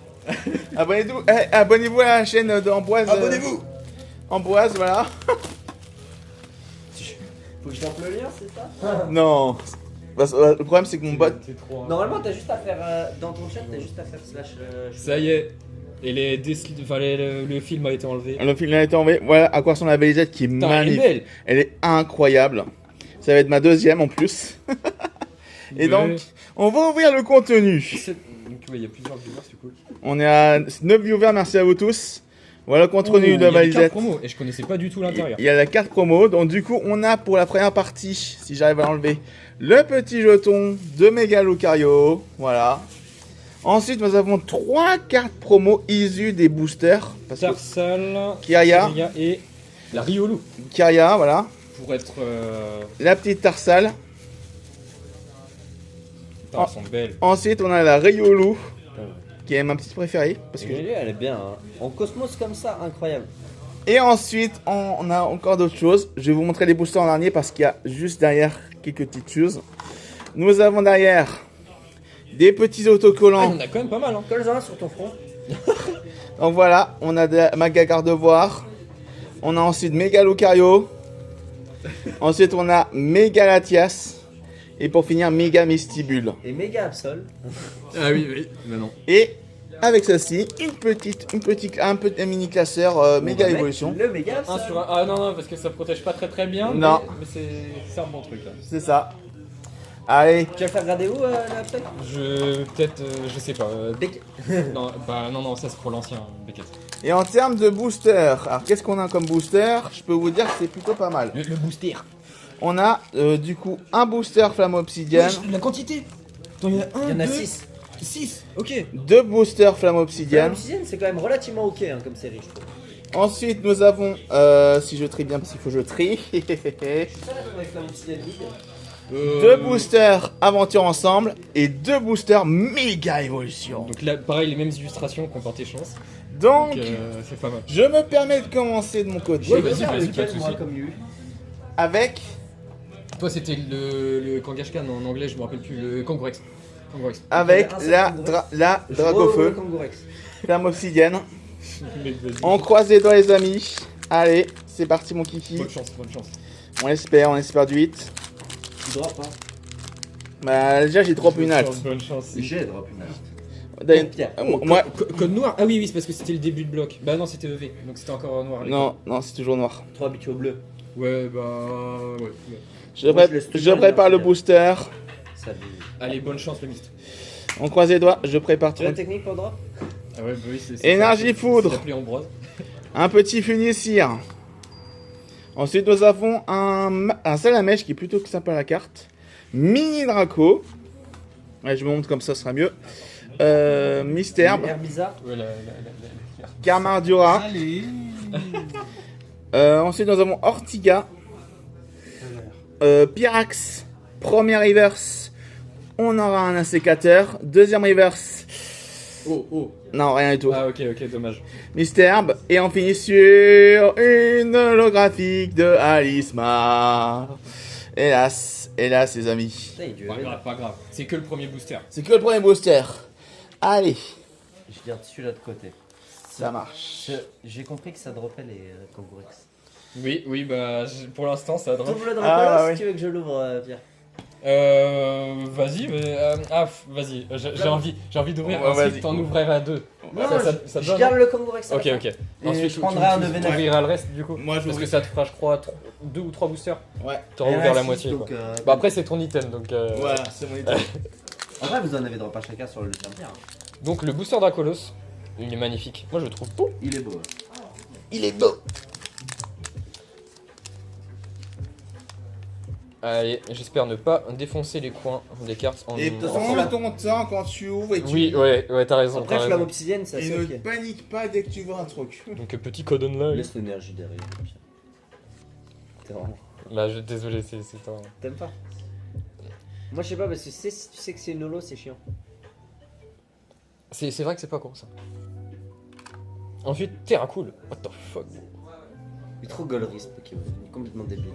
Abonnez-vous à la chaîne d'Ambroise. Ambroise, voilà. Faut que je tape le lien, c'est ça? Non. Parce que, le problème, c'est que mon bot. C'est trop. Normalement, t'as juste à faire dans ton chat, t'as juste à faire slash. Ça y est. Et le film a été enlevé. Le film a été enlevé. Voilà à quoi ressemble la valisette qui est Putain, elle est magnifique. belle. Elle est incroyable. Ça va être ma deuxième en plus. Et donc, on va ouvrir le contenu. Donc, ouais, il y a plusieurs viewers, c'est cool. On est à 9 viewers, merci à vous tous. Voilà le contenu de la Il y a des cartes valisette. promo et je connaissais pas du tout l'intérieur. Il y a la carte promo. Donc, du coup, on a pour la première partie, si j'arrive à l'enlever, le petit jeton de Mega Lucario. Voilà. Ensuite, nous avons 3 cartes promo issues des boosters. Parce que Tarsal, Kiria. et la Riolu. Kiria, voilà. Pour être. La petite Tarsal. Putain, elles sont belles. Ensuite, on a la Riolu, qui est ma petite préférée. Parce que... Elle est bien, hein. En cosmos comme ça, incroyable. Et ensuite, on a encore d'autres choses. Je vais vous montrer les boosters en dernier parce qu'il y a juste derrière quelques petites choses. Nous avons derrière des petits Ah, autocollants. il y en a quand même pas mal, hein. Colle-en un sur ton front. Donc voilà, on a de Maga Gardevoir. On a ensuite Mega Lucario. Ensuite, on a Mega Latias. Et pour finir, Mega Mistibule. Et méga Absol. Ah oui, mais non. Et avec ceci, un mini classeur Méga Évolution. Le méga Absol. Un sur un. Ah non, parce que ça protège pas très bien. Non. Mais c'est un bon truc là. C'est ça. Allez, Tu vas le faire grader où après? Je sais pas. Bec- Non, ça c'est pour l'ancien Beckett. et en termes de booster, alors qu'est-ce qu'on a comme booster? Je peux vous dire que c'est plutôt pas mal. Le booster. On a du coup un booster Flamme Obsidienne, La quantité. Attends, il y en a Il y en a 6. 6. Ok. 2 boosters Flamme Obsidienne. Obsidienne, c'est quand même relativement ok hein, comme série, je trouve. Ensuite, nous avons, si je trie bien, parce qu'il faut que je trie, Je suis ça avec la Obsidienne vide. 2 boosters Aventure Ensemble et 2 boosters Méga Évolution. Donc là, pareil, les mêmes illustrations qu'on portait chance. Donc, Donc c'est pas mal. je me permets de commencer de mon côté Ouais, Je vais vas-y, faire vas-y, lequel, pas de moi, soucis. comme lui. avec Toi, c'était le Kangaskhan en anglais, je me rappelle plus. Le Kangourex. Kangourex. avec Un seul la, Kangourex. la Le Dragofeu Kangourex. Flamme Obsidienne. Mec, vas-y. On croise les doigts les amis. Allez, c'est parti mon kiki. Bonne chance, bonne chance. On espère du 8. Tu drop pas. Bah déjà j'ai drop une halte. Bonne chance. J'ai drop une halte. D'ailleurs, Pierre. moi, Code noir. Ah oui, c'est parce que c'était le début de bloc. Bah non, c'était EV, donc c'était encore noir. à l'époque. non, c'est toujours noir. 3 habitués au bleu. Ouais, bah ouais. Moi, je laisse tout Je le prépare temps, le bien. booster. Salut. Allez, bonne chance le mist. On croise les doigts, je prépare Tu as la technique pour drop? Ah ouais, bah oui, c'est. Énergie c'est- foudre. C'est appelé Ambroise. un petit Funissir. Ensuite nous avons un Salamèche qui est plutôt sympa à la carte. Mini Draco. Ouais, je me montre comme ça, ce sera mieux. Mystère. Air bizarre. Ouais, Carmardura. Allez. Ensuite nous avons Ortiga. Pyrax. Premier reverse. On aura un insécateur. Deuxième reverse. Oh. Non, rien du tout. Ah ok, dommage. Mystère. Et on finit sur une holographique de Alismar. Hélas, les amis. Putain, il Pas grave, pas grave. C'est que le premier booster. C'est que le premier booster. Allez, Je garde celui-là de côté. ça marche. J'ai compris que ça dropait les Kangourex. Oui, bah pour l'instant ça drop. T'ouvres le Ah, Dracolos oui. si tu veux que je l'ouvre, Pierre. Vas-y, mais vas-y. J'ai envie d'ouvrir. Ouais, Ensuite, vas-y. t'en ouvriras 2. Non, ça je donne, garde hein. le Kangourex à la Ok, fin. ok. Et Ensuite, je prendrai un EV9. ouvriras le reste du coup. Moi, je Parce que ouvre- ça te fera, je crois, 2 ou 3 boosters. Ouais. T'auras Et là, ouvert la six, moitié. donc, Quoi. Bah après, c'est ton item donc. Voilà, c'est mon idée. En vrai, vous en avez drop à chacun sur le Pierre. Donc le booster Dracolos, il est magnifique. Moi je le trouve beau. Il est beau. Il est beau. Allez, j'espère ne pas défoncer les coins des cartes en... Et prends ton temps quand tu ouvres et tu... Oui, ouais, t'as raison. Après, t'as flamme raison. obsidienne, c'est Et assez ne ok. panique pas dès que tu vois un truc. Donc petit code online. Laisse l'énergie derrière. T'es vraiment... Bah, désolé, c'est toi. T'aimes pas? Moi, je sais pas, parce que si tu sais que c'est une holo, c'est chiant. C'est vrai que c'est pas con ça. Ensuite, Terra Cool. What the fuck. Il est trop gaulerie ce Pokémon, il est complètement débile.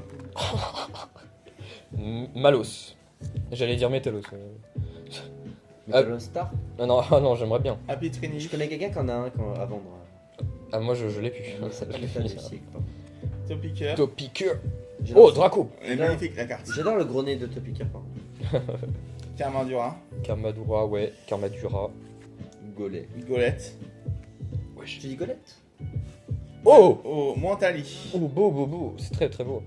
Malos. J'allais dire Métalos. Metal Star? Ah non, j'aimerais bien. Happy Trini. Je connais quelqu'un qui en a un à vendre. Ah, moi je l'ai plus. Il s'appelle Metal aussi, quoi. Topiqueur. Topiqueur. J'adore Oh, ça. Draco. Elle est magnifique la carte. J'adore le gros nez de Topica, par contre. Carmadura. Karmadura, ouais. Karmadura. Golet. Golette. Wesh. Tu dis Golette? Oh Oh, Montali. Oh, beau. C'est très très beau.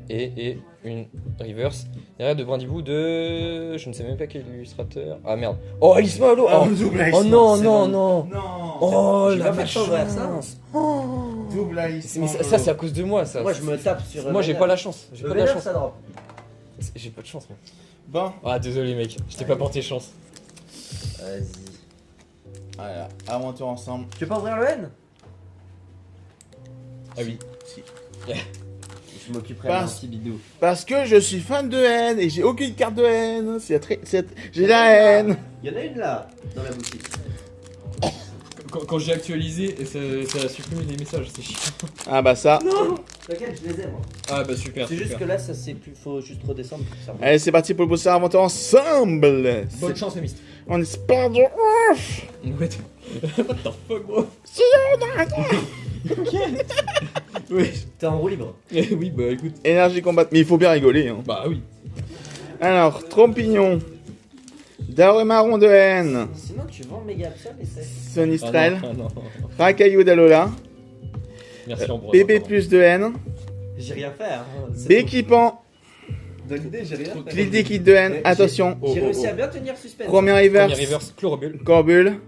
Et une reverse. Derrière de Brindibou de... Je ne sais même pas quel illustrateur. Ah merde. Oh, Alice Malo. Oh, double Alice. oh non, c'est non, bon. non. Non. Oh, J'ai la pas fait le temps d'ouvrir ça. malchance. Double Alice. Mais ça c'est à cause de moi, ça. Moi, je me tape sur. Moi j'ai pas la chance. J'ai pas de la chance. Ça drop. J'ai pas de chance, moi. Bon. Ah, désolé, mec. Je t'ai pas porté chance. Vas-y. Voilà. Aventure ensemble. Tu veux pas ouvrir le N? Ah oui. Si. Je m'occuperai Pas- d'un petit bidou. Parce que je suis fan de haine et j'ai aucune carte de haine. J'ai la haine. Il y en a une là, dans la boutique. Quand j'ai actualisé, ça a supprimé les messages, c'est chiant. Ah bah ça. T'inquiète, je les ai moi. Ah bah super. C'est juste que là, ça c'est plus. Faut juste redescendre pour que ça remonte. Allez, c'est parti pour le booster aventure ensemble. Bonne chance, Mist. On espère de ouf. What the fuck, bro? Oui. T'es en roue libre. Oui, bah écoute. Énergie combat. Mais il faut bien rigoler. Hein. Bah oui. Alors, Trompignon. Darumaron de haine. Sinon, tu vends méga absol et c'est. Sonistrel. Ah non. Racaillou d'Alola. Merci, Ambroise. Bébé plus de haine. J'ai rien fait. Hein. Béquipant. Dans l'idée, j'ai rien fait. Clic d'équipe de haine. Attention. J'ai réussi à bien tenir suspense. Premier Premier reverse. reverse, Chlorobule. Corbule.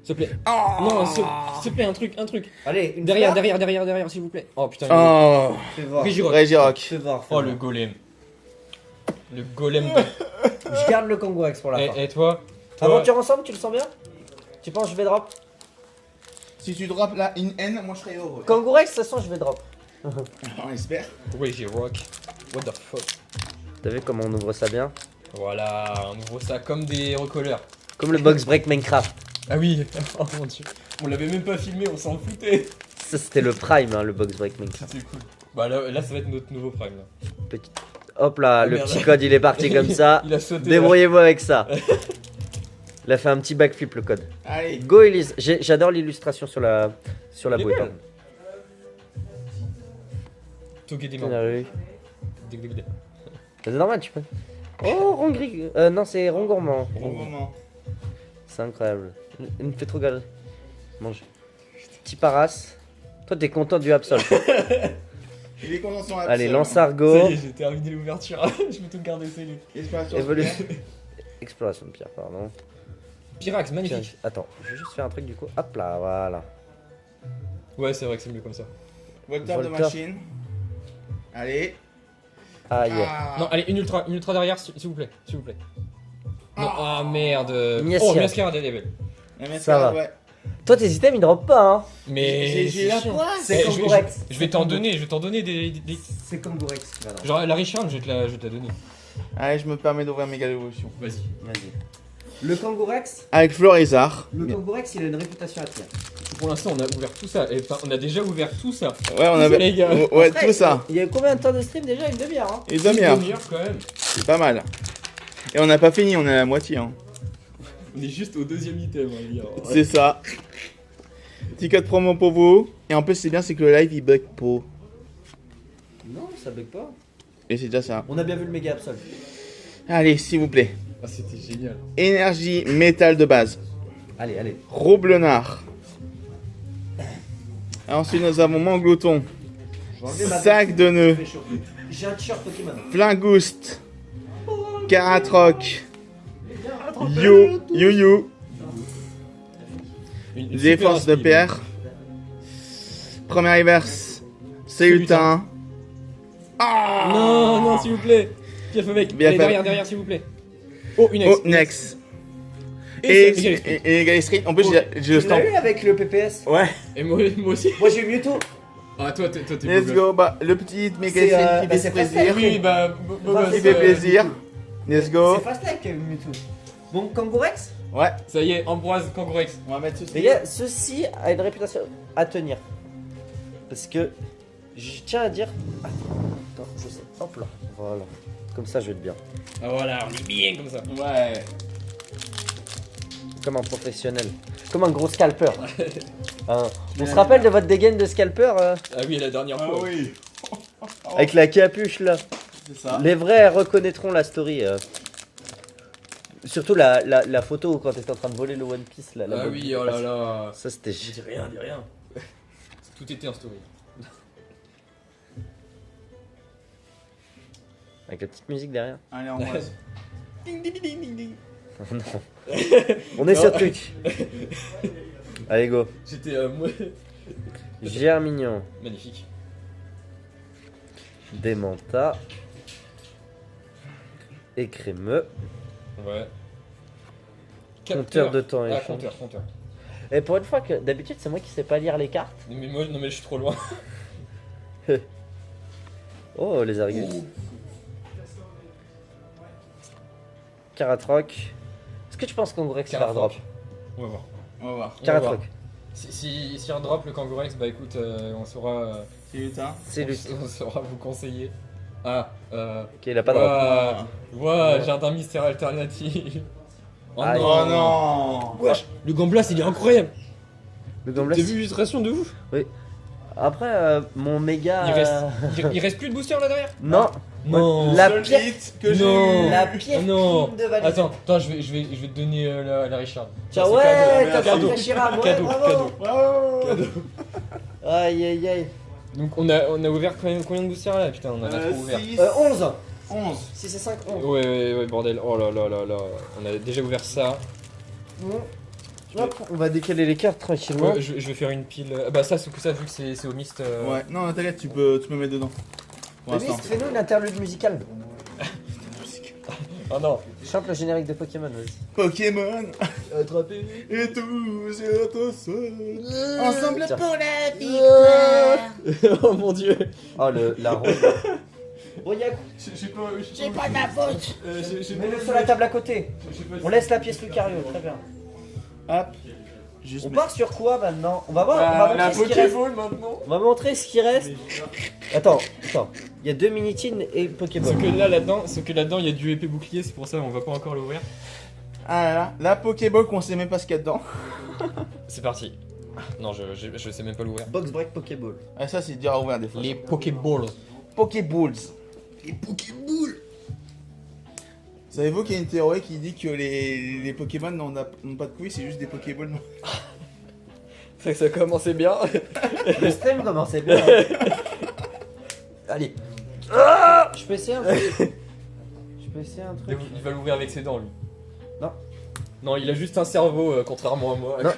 S'il te plaît. Oh. Non, s'il te plaît, un truc. Allez, une Derrière, fois. derrière, s'il vous plaît. Oh putain. Oh. Fais voir. Régiroc. Régiroc. Fais voir. Oh, le golem. Le golem de... Je garde le Kangourex pour la fin. Et toi? Aventure ensemble, tu le sens bien? Tu penses que je vais drop? Si tu drops là une haine, moi je serais heureux. Kangourex, de toute façon, je vais drop. On espère. Régiroc. What the fuck? T'as vu comment on ouvre ça bien? Voilà, on ouvre ça comme des recolleurs. Comme le box break Minecraft. Ah oui, oh mon dieu. On l'avait même pas filmé, on s'en foutait. Ça, c'était le prime, hein, le box break Minecraft. C'était cool. Bah là, ça va être notre nouveau prime là. Petit... Hop là, Oh, le merde. petit code, il est parti comme ça. Il a sauté. Débrouillez-vous avec ça. Il a fait un petit backflip, le code. Allez. Go Elise. J'adore l'illustration sur la Elle est bouée. belle. Togué des mains. C'est normal, tu peux. Oh, Rongri. Non, c'est Rongourmand. Bon moment. C'est incroyable. Il me fait trop galérer. Mange. Petit Paras. Toi, t'es content du Absol. Il est content de son Allez, absol. Lançargot. Ça y est, j'ai terminé l'ouverture. Je vais tout garder celui. Exploration. Évolution. Exploration de pierre, pardon. Pyrax, Tiens, magnifique. attends, je vais juste faire un truc du coup. Hop là, voilà. Ouais, c'est vrai que c'est mieux comme ça. Volteur de Volteur. machine. Allez. Ah, yeah. Ah. Non, allez, une ultra derrière, s'il vous plaît. S'il vous plaît. Non, ah merde. Miaskia. Oh, Miaskia des level. La mettre Ça là, va. ouais. Toi, tes items ils drop pas, hein. Mais. J'ai la c'est chiant. poisse. C'est Eh, je vais- Kangourex. je vais t'en donner, des. C'est Kangourex qui va drop. Genre la Richard, je vais te la donner. Allez, je me permets d'ouvrir Méga Évolution. Vas-y. Vas-y. Le Kangourex, Avec Florizard. Kangourex, il a une réputation à tirer. Pour l'instant, on a ouvert tout ça. Enfin, on a déjà ouvert tout ça. Ouais, on avait. Les gars. Ouais, Après, tout ça. Il y a eu combien de temps de stream déjà? Une demi-heure, hein. Et demi-heure. Une demi-heure, quand même. C'est pas mal. Et on n'a pas fini, on est à la moitié. Hein. On est juste au deuxième item, on va dire. C'est ça. Petit code promo pour vous. Et en plus, c'est bien, c'est que le live il bug pas. Non, ça bug pas. Et c'est déjà ça. On a bien vu le méga absol. Allez, s'il vous plaît. Ah, c'était génial. Énergie métal de base. Allez, allez. Roblenard. Ensuite, nous avons Manglouton. Je vais enlever ma Sac veste, de il nœuds. fait chaud. J'ai un t-shirt Pokémon. Flingouste. Caratroc. You. Une Défense de super speed. pierre. Premier reverse. C'est Lutin. Lutin. Ah Non, s'il vous plaît. Bien fait, mec. Bien Allez, fait. derrière, s'il vous plaît. Oh, une ex. Oh, next. Et Et Egal Street. En plus, j'ai Tu l'as stamp. eu avec le PPS? Ouais. Et moi aussi. Moi j'ai eu Mewtwo. Ah, toi, t'es Let's beau go. Bah, le petit Mega C'est, Street qui bah, fait c'est plaisir. facile. Oui, bah, beau Enfin, gosse, Qui fait plaisir. Let's go. C'est fast like Mewtwo. Bon, Kangourex? Ouais. Ça y est, Ambroise Kangourex. On va mettre ceci. Les gars, ceci a une réputation à tenir. Parce que je tiens à dire. Attends, je sais. Hop là. Voilà. Comme ça, je vais être bien. Ah, voilà, on est bien comme ça. Ouais. Comme un professionnel. Comme un gros scalper. Hein. On se rappelle de votre dégaine de scalper Ah oui, la dernière Ah fois. oui. avec la capuche là. C'est ça. Les vrais reconnaîtront la story. Surtout la photo quand t'étais en train de voler le One Piece là. Ah oui, oh là là. Ça c'était. Dis rien, dis rien. Tout était en story. Avec la petite musique derrière. Allez, on va. Ding, ding, ding, ding, ding. Non. On est sur Twitch. Allez go. J'étais moi. Germignon. Magnifique. Démenta. Écrémeux. Ouais. Compteur de temps et Ah, champ. compteur. Et pour une fois que d'habitude c'est moi qui sais pas lire les cartes. Non mais moi, non mais je suis trop loin. Oh les argues. Caratroc. Est-ce que tu penses qu'Angourex va redrop? On va voir. On va voir. Caratroc. Si redrop le Kangourex, bah écoute, on saura. C'est lutin. C'est lui. On saura vous conseiller. Ah, Ok, il a pas de drop. Ouais, jardin mystère alternatif. Oh Aïe. Oh non. Wesh, le Gamblas il est incroyable. Le Gamblas. T'as vu l'illustration de ouf? Après, mon méga. Il reste plus de booster là derrière? Non. Non. La Seul pire- hit que j'ai Non. eu. La pire Oh non. prime de valise. Attends, je vais te donner la Richard. Tiens, Ça, c'est ouais, cadeau. t'as Cadeau. fait Chira, ouais, Cadeau, bravo. cadeau. Bravo. Aïe aïe aïe. Donc on a ouvert combien de boosters là? Putain, on en a trop ouvert. 6, 11. 11. 6 et 5, 11. Ouais, bordel. Oh là là là là. On a déjà ouvert ça. Bon. Hop, on va décaler les cartes tranquillement. Ouais, je vais faire une pile. Ah bah ça, vu que c'est au mist. Ouais, non, t'inquiète, tu peux me mettre dedans. Pour Davis, l'instant. fais-nous une interlude musicale. Oh non. Chante le générique de Pokémon, vas-y. Pokémon Attrapé. et tout sur ton sol. Ensemble Tiens. pour la victoire. Oh mon dieu. Oh, la ronde. Bon, Yaku, J'ai pas de ma faute. mets-le sur la table à côté. On laisse la pièce Lucario, très bien. Hop. Juste On part sur quoi maintenant? On va voir, on va La montrer ce qui reste. Pokéball maintenant. On va montrer ce qui reste. Attends. Il y a 2 Minitines et Pokéball. Sauf que là-dedans, il y a du épée bouclier, c'est pour ça on va pas encore l'ouvrir. Ah là là, la Pokéball qu'on sait même pas ce qu'il y a dedans. C'est parti. Non, je sais même pas l'ouvrir. Box break Pokéball. Ah, ça c'est dur à ouvrir des fois. Les Pokéballs. Pokéballs. Les Pokéballs. Savez-vous qu'il y a une théorie qui dit que les Pokémon n'ont pas de couilles, c'est juste des Pokéballs? C'est que ça commençait bien. Le stream commençait bien. Allez. Je peux essayer un truc. Je peux essayer un truc. Il va l'ouvrir avec ses dents, lui. Non. Non, il a juste un cerveau, contrairement à moi. Non,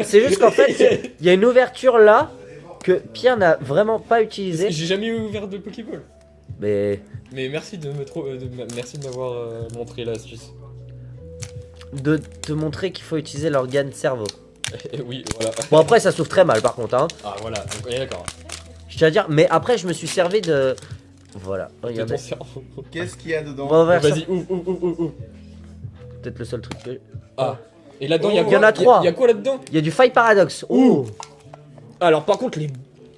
c'est juste qu'en fait, il y a une ouverture là que Pierre n'a vraiment pas utilisée. J'ai jamais ouvert de Pokéball. Mais Mais merci de merci de m'avoir montré l'astuce. de te montrer qu'il faut utiliser l'organe cerveau. Oui, voilà. Bon après ça s'ouvre très mal par contre hein. Ah voilà, donc on est d'accord. Je tiens à dire, mais après je me suis servi de... Voilà, De regardez. ton cerveau. Qu'est-ce qu'il y a On dedans? va ouvrir ça. Vas-y, ouvre. Peut-être le seul truc que... Ah. Et là-dedans, il y a Oh, quoi? il y en a 3. Il y a quoi là-dedans? Il y a du Fight Paradox. Oh. Alors par contre, les...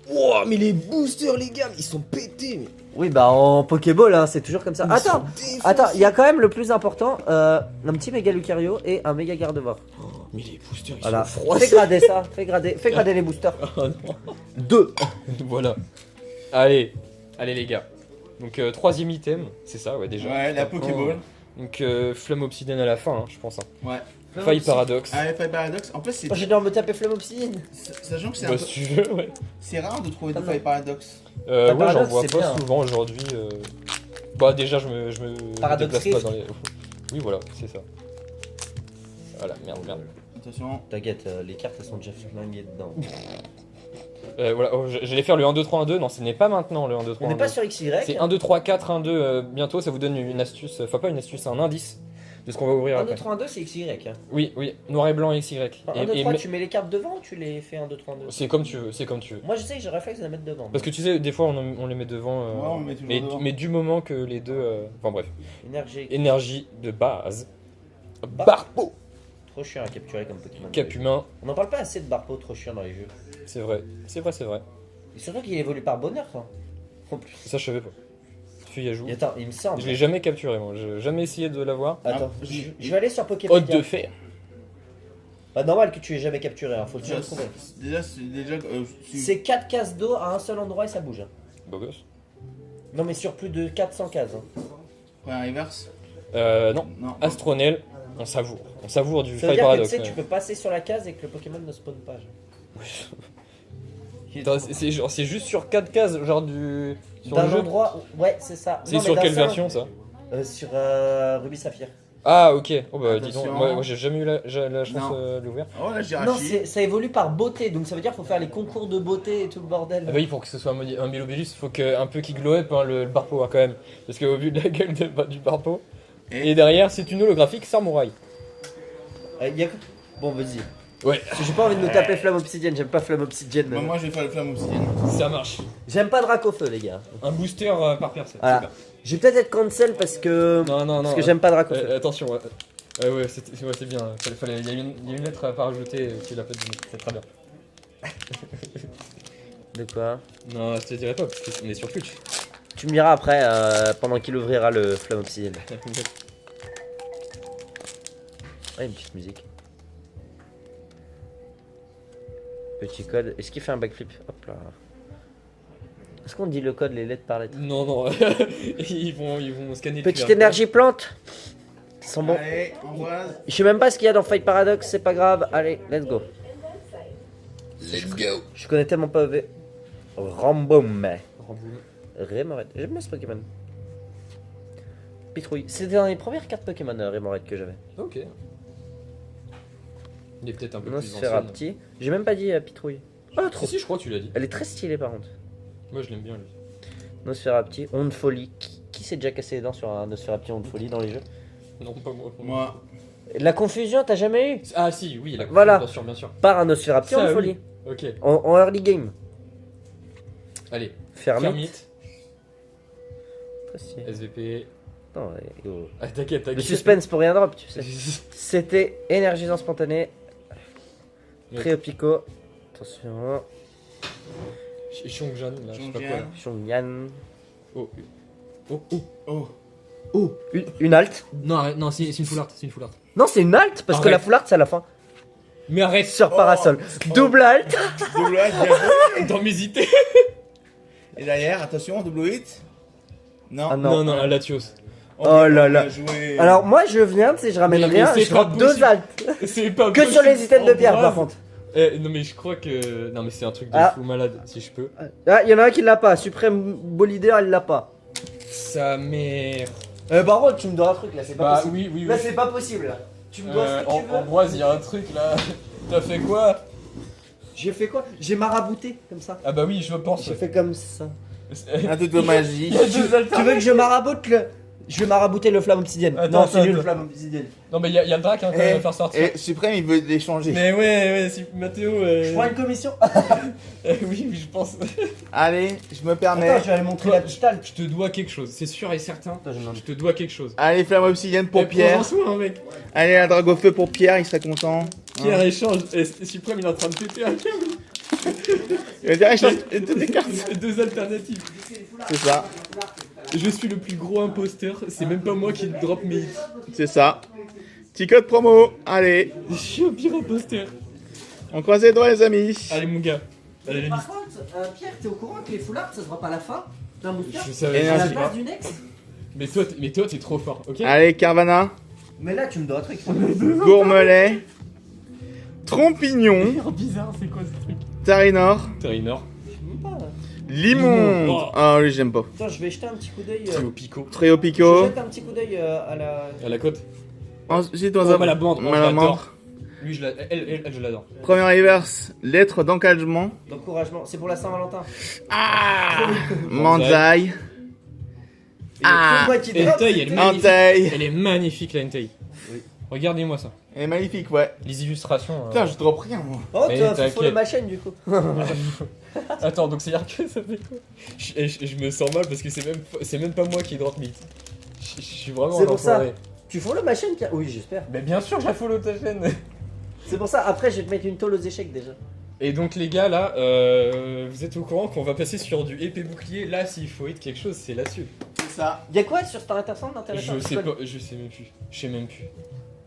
Wow, mais les boosters, les gars, ils sont pétés. Mais... Oui bah en Pokéball hein, c'est toujours comme ça. Attends, il y a quand même le plus important, un petit méga Lucario et un méga Gardevoir. Mais les boosters, ils Voilà, sont froids. fais grader ça, fais grader les boosters. Oh non. 2. Voilà. Allez les gars. Donc troisième item, c'est ça, ouais déjà. Ouais, la Pokéball. Donc flamme obsidienne à la fin, hein, je pense. Hein. Ouais. Faille paradoxe. Ah, Faille Paradox. En plus, c'est. Oh, j'ai dû me taper Flamme Obsidienne. Sachant que c'est un Bah peu. si tu veux, ouais. C'est rare de trouver Ah des non. Faille Paradox. Faille Ouais, j'en paradoxe, vois c'est pas bien. souvent aujourd'hui. Bah déjà, je me Paradoxe déplace pas Rift. dans les... Oui, voilà, c'est ça. Voilà, merde. Attention. T'inquiète, les cartes elles sont déjà flinguées dedans. Voilà, j'allais faire le 1, 2, 3, 1, 2. Non, ce n'est pas maintenant le 1, 2, 3, On 1, n'est pas 2. sur XY. C'est 1, 2, 3, 4, 1, 2. Bientôt, ça vous donne une astuce. Enfin, pas une astuce, un indice de ce qu'on va ouvrir 1, après. 2, 3, 1, 2, c'est XY. Hein. Oui, oui, noir et blanc et XY. Enfin, 1, 2, 3, tu mets les cartes devant ou tu les fais 1, 2, 3, 1, 2 C'est comme tu veux, c'est comme tu veux. Moi, je sais que j'ai réflexe de les mettre devant. Parce que tu sais, des fois, on les met devant. Ouais, on les met toujours devant. mais du moment que les deux. Enfin, bref. Énergie. Énergie de base. Barpo. Trop chiant à capturer comme Pokémon. Cap humain. On n'en parle pas assez de Barpo, trop chiant dans les jeux. C'est vrai, c'est vrai, c'est vrai. Et surtout qu'il évolue par bonheur, quoi. En plus. Ça, je savais pas. Fuyajou. Et attends, il me semble. Je l'ai jamais capturé, moi. J'ai jamais essayé de l'avoir. Attends, Ah, je vais aller sur Pokémon. Hôte de fer. Pas normal que tu aies jamais capturé, hein. Faut le Déjà, retrouver. déjà, C'est 4 cases d'eau à un seul endroit et ça bouge. Hein. Beau gosse. Non, mais sur plus de 400 cases. Hein. Première reverse. Non. Non. Astronel, on savoure. On savoure du Ça veut Fire dire que tu Paradox. sais, tu peux passer sur la case et que le Pokémon ne spawn pas. genre. Attends, c'est juste sur 4 cases, genre du. Sur D'un le jeu. endroit. Ouais, c'est ça. C'est Non, sur mais quelle d'un seul- version ça? Sur Ruby Saphir. Ah, ok. Oh bah dis donc, Attention. moi j'ai jamais eu la chance Non. de l'ouvrir. Oh là, j'ai Non, rachi. ça évolue par beauté, donc ça veut dire qu'il faut faire les concours de beauté et tout le bordel. Ah bah oui, pour que ce soit un Mélobélis, faut un peu qu'il glow up hein, le Barpo hein, quand même. Parce qu'au vu de la gueule du Barpo. Et derrière, c'est une holographique Samouraï. Y a... Bon, vas-y. Ouais. Parce que j'ai pas envie de me taper Flamme Obsidienne, j'aime pas Flamme Obsidienne. Bah, moi, je vais faire le flamme obsidienne. Ça marche. J'aime pas Dracofeu, les gars. Un booster par personne. Voilà. Super. Je vais peut-être être cancel parce que. Non. Parce que j'aime pas Dracofeu. Attention, ouais. Ouais, c'est bien. Il y a une lettre à pas rajouter, tu l'as pas dit. C'est très bien. De quoi? Non, je te dirai pas, parce qu'on est sur Twitch. Tu me diras après, pendant qu'il ouvrira le Flamme Obsidienne. Ah, une petite musique. Petit code. Est-ce qu'il fait un backflip? Hop là. Est-ce qu'on dit le code, les lettres par lettres? Non. ils vont scanner le Petite QR. énergie plante. Ils sont bons. Allez, Ambroise. Je sais même pas ce qu'il y a dans Fight Paradox, c'est pas grave. Allez, let's go. Let's go. Je connais tellement pas EV. Ramboum. Ramboum. Rémorette. J'aime bien ce Pokémon. Pitrouille. C'était dans les premières cartes Pokémon Rémorette que j'avais. Ok. Il est peut-être un peu plus ancien. Nosferapti. J'ai même pas dit Pitrouille. Oh, trop. Si, je crois que tu l'as dit. Elle est très stylée par contre. Moi, je l'aime bien, lui. Nosferapti. Onde Folie. Qui s'est déjà cassé les dents sur un Nosferapti Onde Folie dans les jeux? Non, pas moi. Moi. La confusion, t'as jamais eu? Ah, si, oui, la Voilà. bien sûr. Par un Nosferapti Ça, Onde oui. Folie. Ok. En early game. Allez. Fermite. Fermite. SVP. Non, Ah, t'inquiète. le suspense pour rien drop, tu sais. C'était énergisant spontané. Tréopico. Attention. Chongjan, là, je sais pas quoi. là. Chongyan. Oh. Oh. Oh, une halte. Non, arrête, non, c'est une full art. Non, c'est une halte parce que Arrête. la full art c'est à la fin. Mais arrête. Sur parasol. Double halte. Doublage, bien joué. Dans mes idées. Et derrière, attention, double hit. Non. Ah non. Non, Latios. Oh là là. bien joué. Alors moi je viens, tu sais, je ramène Mais rien, c'est je pas drop deux possible. haltes. C'est pas Que sur les items de pierre par contre. Non, mais je crois que. Non, mais c'est un truc de Ah. fou malade, si je peux. Ah, il y en a un qui l'a pas. Suprême Bolider, il l'a pas. Sa mère. Par contre, tu me dois un truc là, c'est pas Bah, possible. oui. Là, c'est pas possible. Là. Tu me dois ce que tu veux. Ambroise, il y a un truc là. T'as fait quoi? J'ai fait quoi? J'ai marabouté comme ça. Ah, bah oui, je pense. J'ai fait comme ça. Un truc de magie. Il y a deux alternatives. Tu veux que je maraboute le. Je vais marabouter le flamme obsidienne. Attends, Non, c'est lui attends. le flamme obsidienne. Non, mais il y a le drac hein, quand même à faire sortir. Et Suprême, il veut l'échanger. Mais ouais, si Mathéo. Je prends une commission. Oui, je pense. Allez, je me permets. Attends, je vais aller montrer la petite halte. Je te dois quelque chose, c'est sûr et certain. Attends, je demande. Je te dois quelque chose. Allez, flamme obsidienne pour Eh, Pierre. prends-en soin, mec. Allez, un dragofeu pour Pierre, il serait content. Pierre échange. Et Suprême, il est en train de péter un câble. Il va dire, échange toutes les cartes. Deux alternatives. C'est ça, Je suis le plus gros imposteur. C'est même pas moi qui drop mes hits. c'est ça. Petit code promo. Allez, Je suis un pire imposteur. on croise les doigts, les amis. Allez, mon gars. Allez, la Par liste. contre, Pierre, t'es au courant que les full art ça se voit pas à la fin d'un booster? Je savais Et À la ainsi. base du next? Mais toi, t'es trop fort, ok? Allez, Carvana. Mais là, tu me dois un truc. Gourmelet. Trompignon. Oh, bizarre, c'est quoi ce truc? Tarinor. Terrinnor. Limonde. Oh. Ah, lui, j'aime pas. Attends, je vais jeter un petit coup d'œil. C'est au pico. Tréo Je Pico. jette un petit coup d'œil à la. À la côte. Ensuite, on Oh, a Malabande. Oh, Malamandre. Lui, elle, je l'adore. Premier reverse, lettre d'encouragement. D'encouragement, c'est pour la Saint-Valentin. Manzai. Ah, moi qui drop, Entei, elle est c'était- magnifique. Entei. Elle est magnifique, la Entei. Oui. Regardez-moi ça. Elle est magnifique, ouais. Les illustrations. Putain, je drop rien, moi. Oh, Mais tu vas t'inquiète. follow ma chaîne du coup. Attends, donc c'est-à-dire que ça fait quoi je me sens mal parce que c'est même pas moi qui drop mythe. Je suis vraiment C'est un pour ça. enfoiré. Tu follow ma chaîne, Pierre? Oui, j'espère. Mais bien sûr, je la follow ta chaîne. C'est pour ça, après, je vais te mettre une tôle aux échecs déjà. Et donc les gars là, vous êtes au courant qu'on va passer sur du épée bouclier. Là, s'il faut être quelque chose, c'est là-dessus. C'est ça. Y'a quoi sur Star Entertainment d'intéressant? Je sais pas, je sais même plus. Je sais même plus.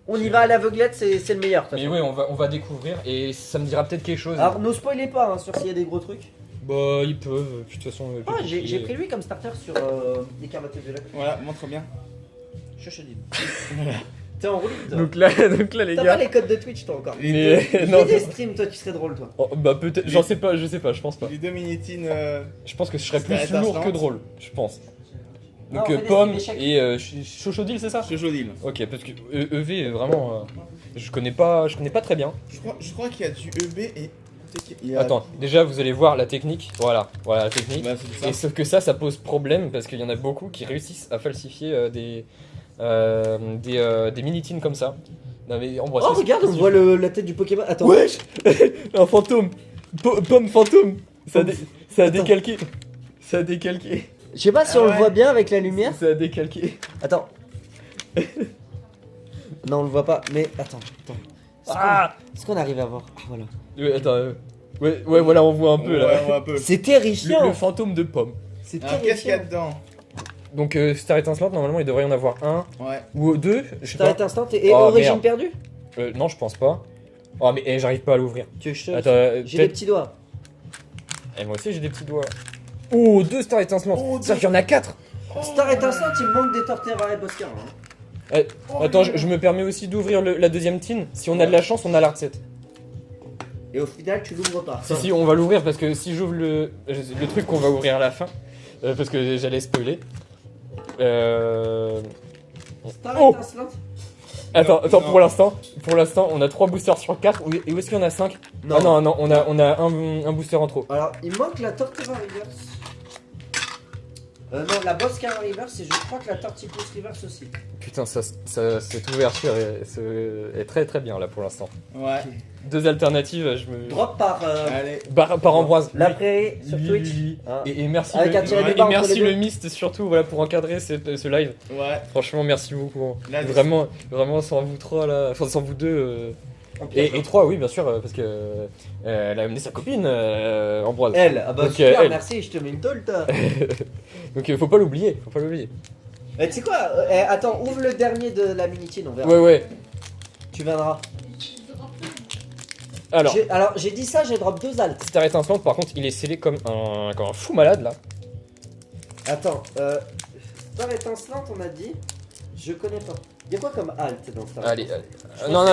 On y va à l'aveuglette, c'est le meilleur. de toute Mais façon. ouais, on va découvrir et ça me dira peut-être quelque chose. Alors, ne spoilez pas hein, sur s'il y a des gros trucs. Bah, ils peuvent. De toute façon. Ah, j'ai pris lui comme starter sur les Carvates de Luck. Voilà, montre bien. Chuchodine. T'es en roue libre, Donc là, les toi. T'as pas les codes de Twitch, toi encore. Mais Fais non. des streams, toi, tu serais drôle, toi. Oh, bah peut-être. J'en sais pas. Je sais pas. Je pense pas. Les deux minitines. Je pense que je serais C'était plus lourd étincelante. que drôle. Je pense. Non, Donc on fait des pomme streams et Chochodil, c'est ça? C'est joli. Ok, parce que EV vraiment, je connais pas très bien. Je crois qu'il y a du EB et. il y a- Attends, déjà vous allez voir la technique. Voilà la technique. Bah, c'est ça. Et sauf que ça pose problème parce qu'il y en a beaucoup qui réussissent à falsifier des mini-tines comme ça. Non mais en vrai, Oh, c'est- regarde, on c'est- voit la tête du Pokémon. Attends. Wesh un fantôme. Pomme fantôme. Ça a Attends. décalqué. Ça a décalqué. Je sais pas si Ah on le ouais. voit bien avec la lumière. Ça a décalqué. Attends. Non, on le voit pas, mais attends. Ah Est-ce qu'on arrive à voir? Ah, voilà. Ouais, attends. Ouais, voilà, on voit un peu là. Ouais, on voit un peu. C'est Le terrifiant. fantôme de pomme. C'est Alors, qu'est-ce qu'il y a terrifiant. dedans? Donc Star étincelante, normalement il devrait y en avoir un Ouais. ou deux, je sais T'arrêtes pas. instant et Oh, origine merde. perdue? Non, je pense pas. Oh mais j'arrive pas à l'ouvrir. Tu veux que je te- Attends, J'ai des peut-être. petits doigts. Moi aussi j'ai des petits doigts. Oh, deux Star étincelantes. Oh, C'est-à-dire qu'il y en a quatre. Star instant, il me manque des Torterra et Boscar. Hein. Attends, je me permets aussi d'ouvrir la deuxième tin. Si on a de la chance, on a l'art 7. Et au final, tu l'ouvres pas. Si, on va l'ouvrir parce que si j'ouvre le truc qu'on va ouvrir à la fin, parce que j'allais spoiler. Star Oh. étincelante? Attends, Non. pour l'instant, on a 3 boosters sur 4. Et où est-ce qu'il y en a 5? Non. Ah non, on a un booster en trop. Alors, il manque la Torterra Reverse. Non, la Boscar Reverse et je crois que la Tortipus Reverse aussi. Putain, cette ouverture est très très bien là pour l'instant. Ouais. Deux alternatives, je me. Drop par Allez. Par Ambroise. la Lui- prairie sur lui- Twitch. lui- Hein. Et merci, Avec un tiré du bas et entre merci les deux. le Mist surtout voilà, pour encadrer ce live. Ouais. Franchement, merci beaucoup. Là, Vraiment, sans vous trois là. Enfin, sans vous deux. Et trois, oui, bien sûr, parce que elle a amené sa copine, Ambroise. Elle, ah bah Donc, super, elle. merci, je te mets une tôle, toi. Donc, faut pas l'oublier. Tu sais quoi attends, ouvre le dernier de la minitine, on verra. Ouais. Tu viendras. Alors, J'ai dit ça, j'ai drop 2 altes. Star étincelante, par contre, il est scellé comme un fou malade là. Attends, Star étincelante, on a dit. Je connais pas. Y'a quoi comme alt dans Star? Allez. Non,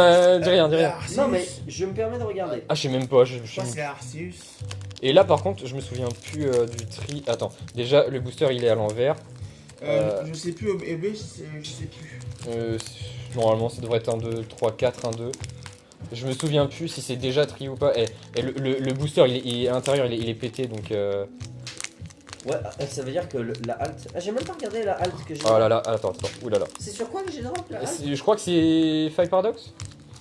dis rien. Arceus. Non, mais je me permets de regarder. Ah, je sais même pas. Je crois que c'est Arceus. Et là, par contre, je me souviens plus du tri. Attends, déjà, le booster il est à l'envers. Je sais plus, EB, je sais plus. Normalement, ça devrait être un 2, 3, 4, 1, 2. Je me souviens plus si c'est déjà tri ou pas. Et le booster, à l'intérieur, il est pété donc. Ouais, ça veut dire que la alt. Ah, j'ai même pas regardé la alt que j'ai. Oh là là, attends, oulala. C'est sur quoi que j'ai drop la alt? Je crois que c'est Five Paradox.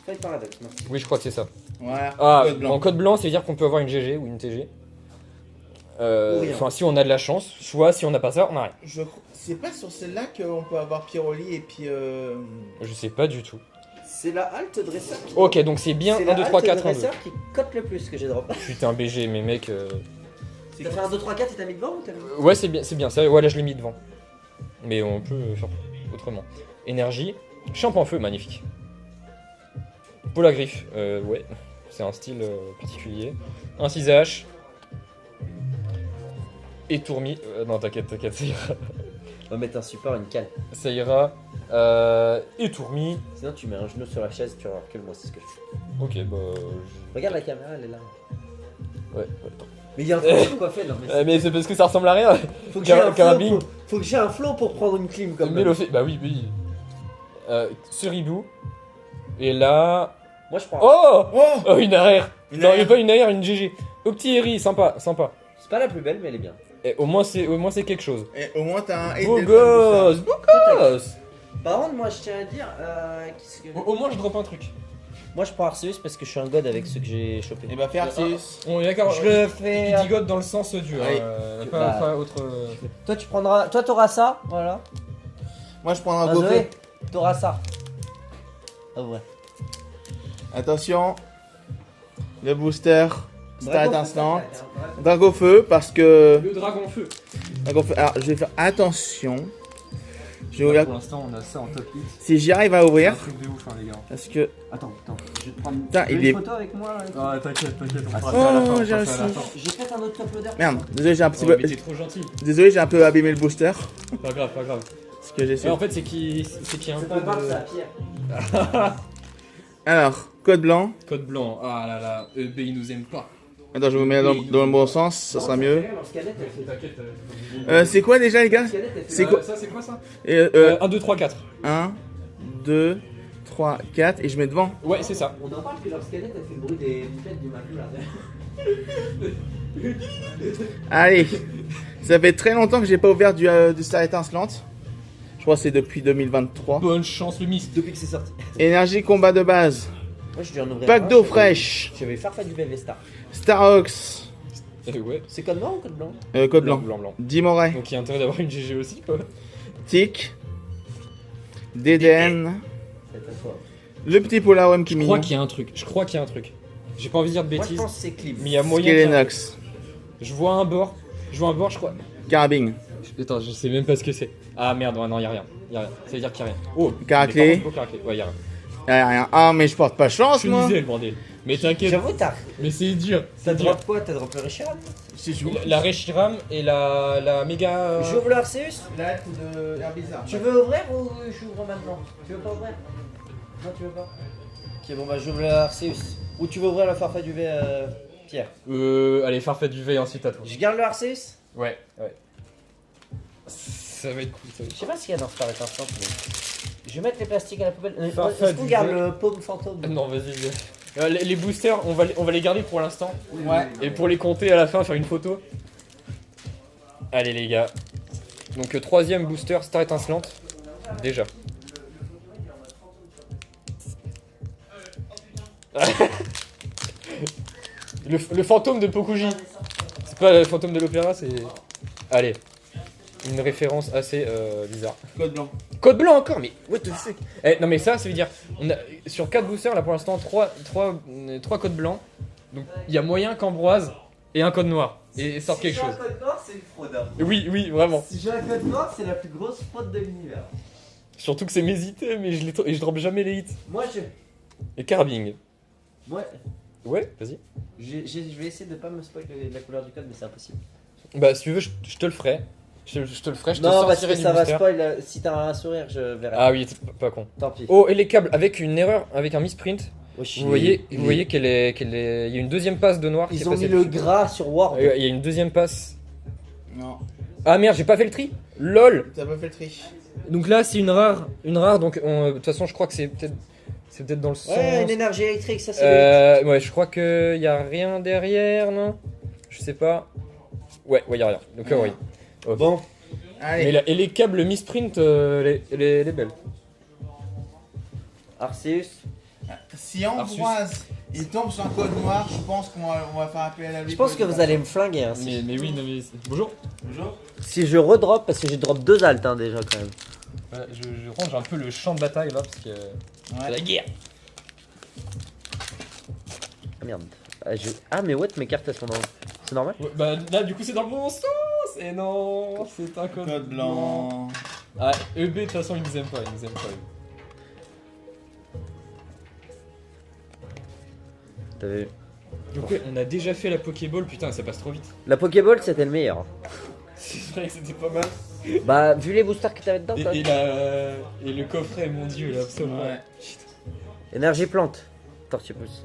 Fight Paradox, merci. Oui, je crois que c'est ça. Ouais. Ah, Code blanc. en code blanc, ça veut dire qu'on peut avoir une GG ou une TG. Ou rien. Enfin, si on a de la chance, soit si on n'a pas ça, on a rien. C'est pas sur celle-là qu'on peut avoir Pyroli et puis. Je sais pas du tout. C'est la alt dresseur qui. Ok, donc c'est bien C'est 1, 2, 3, 4, 1, 2. dresseur qui cote le plus que j'ai drop. Putain, BG, mais mec. T'as fait un 2, 3, 4 et t'as mis devant ou t'as mis? Ouais, c'est bien ça. Ouais, là je l'ai mis devant. Mais on peut faire autrement. Énergie. Champ en feu, magnifique. Pôle à griffe, ouais. C'est un style particulier. Un cisache. Et tourmi. Non, t'inquiète, ça ira. On va mettre un support, une cale. Ça ira. Et tourmi. Sinon, tu mets un genou sur la chaise, tu vas voir que moi, c'est ce que je fais. Ok, bah. Regarde la caméra, elle est là. Ouais. Mais il y a un flow quoi fait, non mais. Mais c'est parce que ça ressemble à rien. Faut que j'ai un carabine. flow. Faut que j'ai un flow pour prendre une clim comme Mais le fait. Bah oui. Ceribou. Et là. Moi je prends. Oh Oh, Oh, une arrière. Une Non, il arrière. a pas une arrière, une GG. Opti sympa, sympa. C'est pas la plus belle, mais elle est bien. Et au moins c'est quelque chose. Et au moins t'as un Beau Edelman gosse, beau gosse. Par contre, moi je tiens à dire. Qu'est-ce que... Au moins je drop un truc. Moi je prends Arceus parce que je suis un god avec ceux que j'ai chopé. Et bah fais Arceus. On est d'accord. Je le fais. Il digote dans le sens dur. Oui. Pas autre. Toi tu prendras. Toi t'auras ça, voilà. Moi je prends un Ah, Goku. Zoé, t'auras ça. Ah ouais. Attention. Le booster. Star Dragon étincelante. Feu. Dragon feu parce que. Le dragon feu. Dragon feu. Alors je vais faire attention. Je vais ouvrir. Pour l'instant, on a ça en top 8. Si j'y arrive à ouvrir. truc de ouf, hein, les gars. Parce que. Attends, je vais te prendre Putain, tu veux il est- une photo avec moi là, avec toi Ah, t'inquiète. On Ah, fera c'est- ça à la fin, Oh, on j'ai fera ça à la réussi. fin. J'ai peut-être un autre top loader. Merde, désolé, j'ai un petit Oh, peu. mais t'es trop gentil. Désolé, j'ai un peu abîmé le booster. Pas grave. Ce que j'ai Mais fait. en fait, c'est qu'il y a un C'est peu pas grave, de... ça, Pierre. Alors, code blanc. Code blanc. Ah là là, EB il nous aime pas. Attends, je vous mets dans le bon sens, ça sera mieux. T'inquiète. C'est quoi déjà, les gars? C'est quoi? Ça, c'est quoi ça 1, 2, 3, 4. 1, 2, 3, 4 et je mets devant. Ouais, c'est ça. On en parle que leur scanette elle fait le bruit des bouteilles du McDo là. Allez, ça fait très longtemps que j'ai pas ouvert du Star étincelante. Je crois que c'est depuis 2023. Bonne chance, le mist. Depuis que c'est sorti. Énergie combat de base. Moi je vais en ouvrir. Pack un, d'eau je vais- fraîche. Je vais Farfa du BV Star. Starox. Ouais. C'est code noir ou code blanc? Code blanc. Blanc. Dimoray. Donc il y a intérêt d'avoir une GG aussi, quoi. Tic. Déden. C'est à toi. Le petit Polarum qui Je est crois mignon. qu'il y a un truc. J'ai pas envie de dire de Moi je bêtises. pense que c'est clip. Mais il y a moyen. qu'il y ait- Skelenox. Je vois un bord, je crois. Carabine. Attends, je sais même pas ce que c'est. Ah merde, ouais, non, y a rien. Ça veut dire qu'il y a rien. Oh, Caraclé. mais par contre, Caraclé. Ouais, y a rien. Y'a rien. Ah, mais je porte pas chance, Je moi. lisais le bordel. Mais t'inquiète, J'avoue, t'as mais c'est dur. t'as C'est dur. drop quoi? T'as drop le Reshiram? C'est chaud. La Reshiram et la méga. J'ouvre le Arceus? La lettre de Herbizarre. Tu veux ouvrir ou j'ouvre maintenant? Tu veux pas ouvrir? Non, tu veux pas? Ok, bon bah j'ouvre le Arceus. Ou tu veux ouvrir le Farfa du V, Pierre? Allez, Farfait du V ensuite à toi. Je garde le Arceus? Ouais. Ça va être cool, ça va Je être sais pas ce qu'il y a dans Star Instant, mais. Je vais mettre les plastiques à la poubelle. Farfa Est-ce qu'on du garde V. le paume fantôme? cool. Non, vas-y. Les boosters, on va les garder pour l'instant. Ouais. Et pour les compter à la fin, faire une photo. Allez, les gars. Donc, troisième booster, Star étincelante. Déjà. le fantôme de Pokuji. C'est pas le fantôme de l'opéra, c'est. Allez. Une référence assez bizarre. Code blanc. Code blanc encore, mais what the fuck. Non mais ça veut dire, on a, sur 4 boosters là pour l'instant 3 codes blancs. Donc il y a moyen qu'Ambroise ait un code noir et sorte quelque chose. Si j'ai un code noir, c'est une fraude. Hein. Oui, vraiment. Si j'ai un code noir, c'est la plus grosse fraude de l'univers. Surtout que c'est mes items et je drop jamais les hits. Moi, Et Carabing. Ouais, vas-y. je vais essayer de pas me spoiler la couleur du code, mais c'est impossible. Bah si tu veux, je te le ferai. Je te le ferai, je te Non, parce sortirai que du ça va booster. spoil. Si t'as un sourire, je verrai. Ah oui, c'est pas con. Tant pis. Oh, et les câbles avec une erreur, avec un misprint. Wesh, Vous voyez qu'elle est, il y a une deuxième passe de noir qui est Ils ont passée mis le dessus. gras sur Ward. Il y a une deuxième passe. Non. Ah merde, j'ai pas fait le tri. LOL. T'as pas fait le tri. Donc là, c'est une rare. Donc de toute façon, je crois que c'est peut-être dans le sens. Ouais, une énergie électrique, ça c'est Ouais, je crois que y a rien derrière, non? Je sais pas. Ouais, y a rien. Donc oui. Ok. Bon, Allez. Et les câbles misprint, elle est belle. Arceus. Si Ambroise il tombe sur un code noir, je pense qu'on va faire appel à lui. Je pense que vous allez me flinguer. Hein, Mais oui, non mais. Bonjour. Bonjour. Si je redrop, parce que j'ai drop 2 altes hein, déjà quand même. Ouais, je range un peu le champ de bataille là parce que c'est la guerre. Ah merde. Ah mais what, mes cartes elles sont dans. C'est normal? Ouais, bah là, du coup, c'est dans le bon sens. Et non, c'est un code, Code blanc. Ah, EB de toute façon, ils nous aiment pas. T'as vu? Donc ouais, on a déjà fait la Pokéball, putain, ça passe trop vite. La Pokéball c'était le meilleur. C'est vrai que c'était pas mal. Bah, vu les boosters que t'avais dedans, toi. Et le coffret, mon dieu, là, absolument. Ouais. Énergie plante. Tortipousse.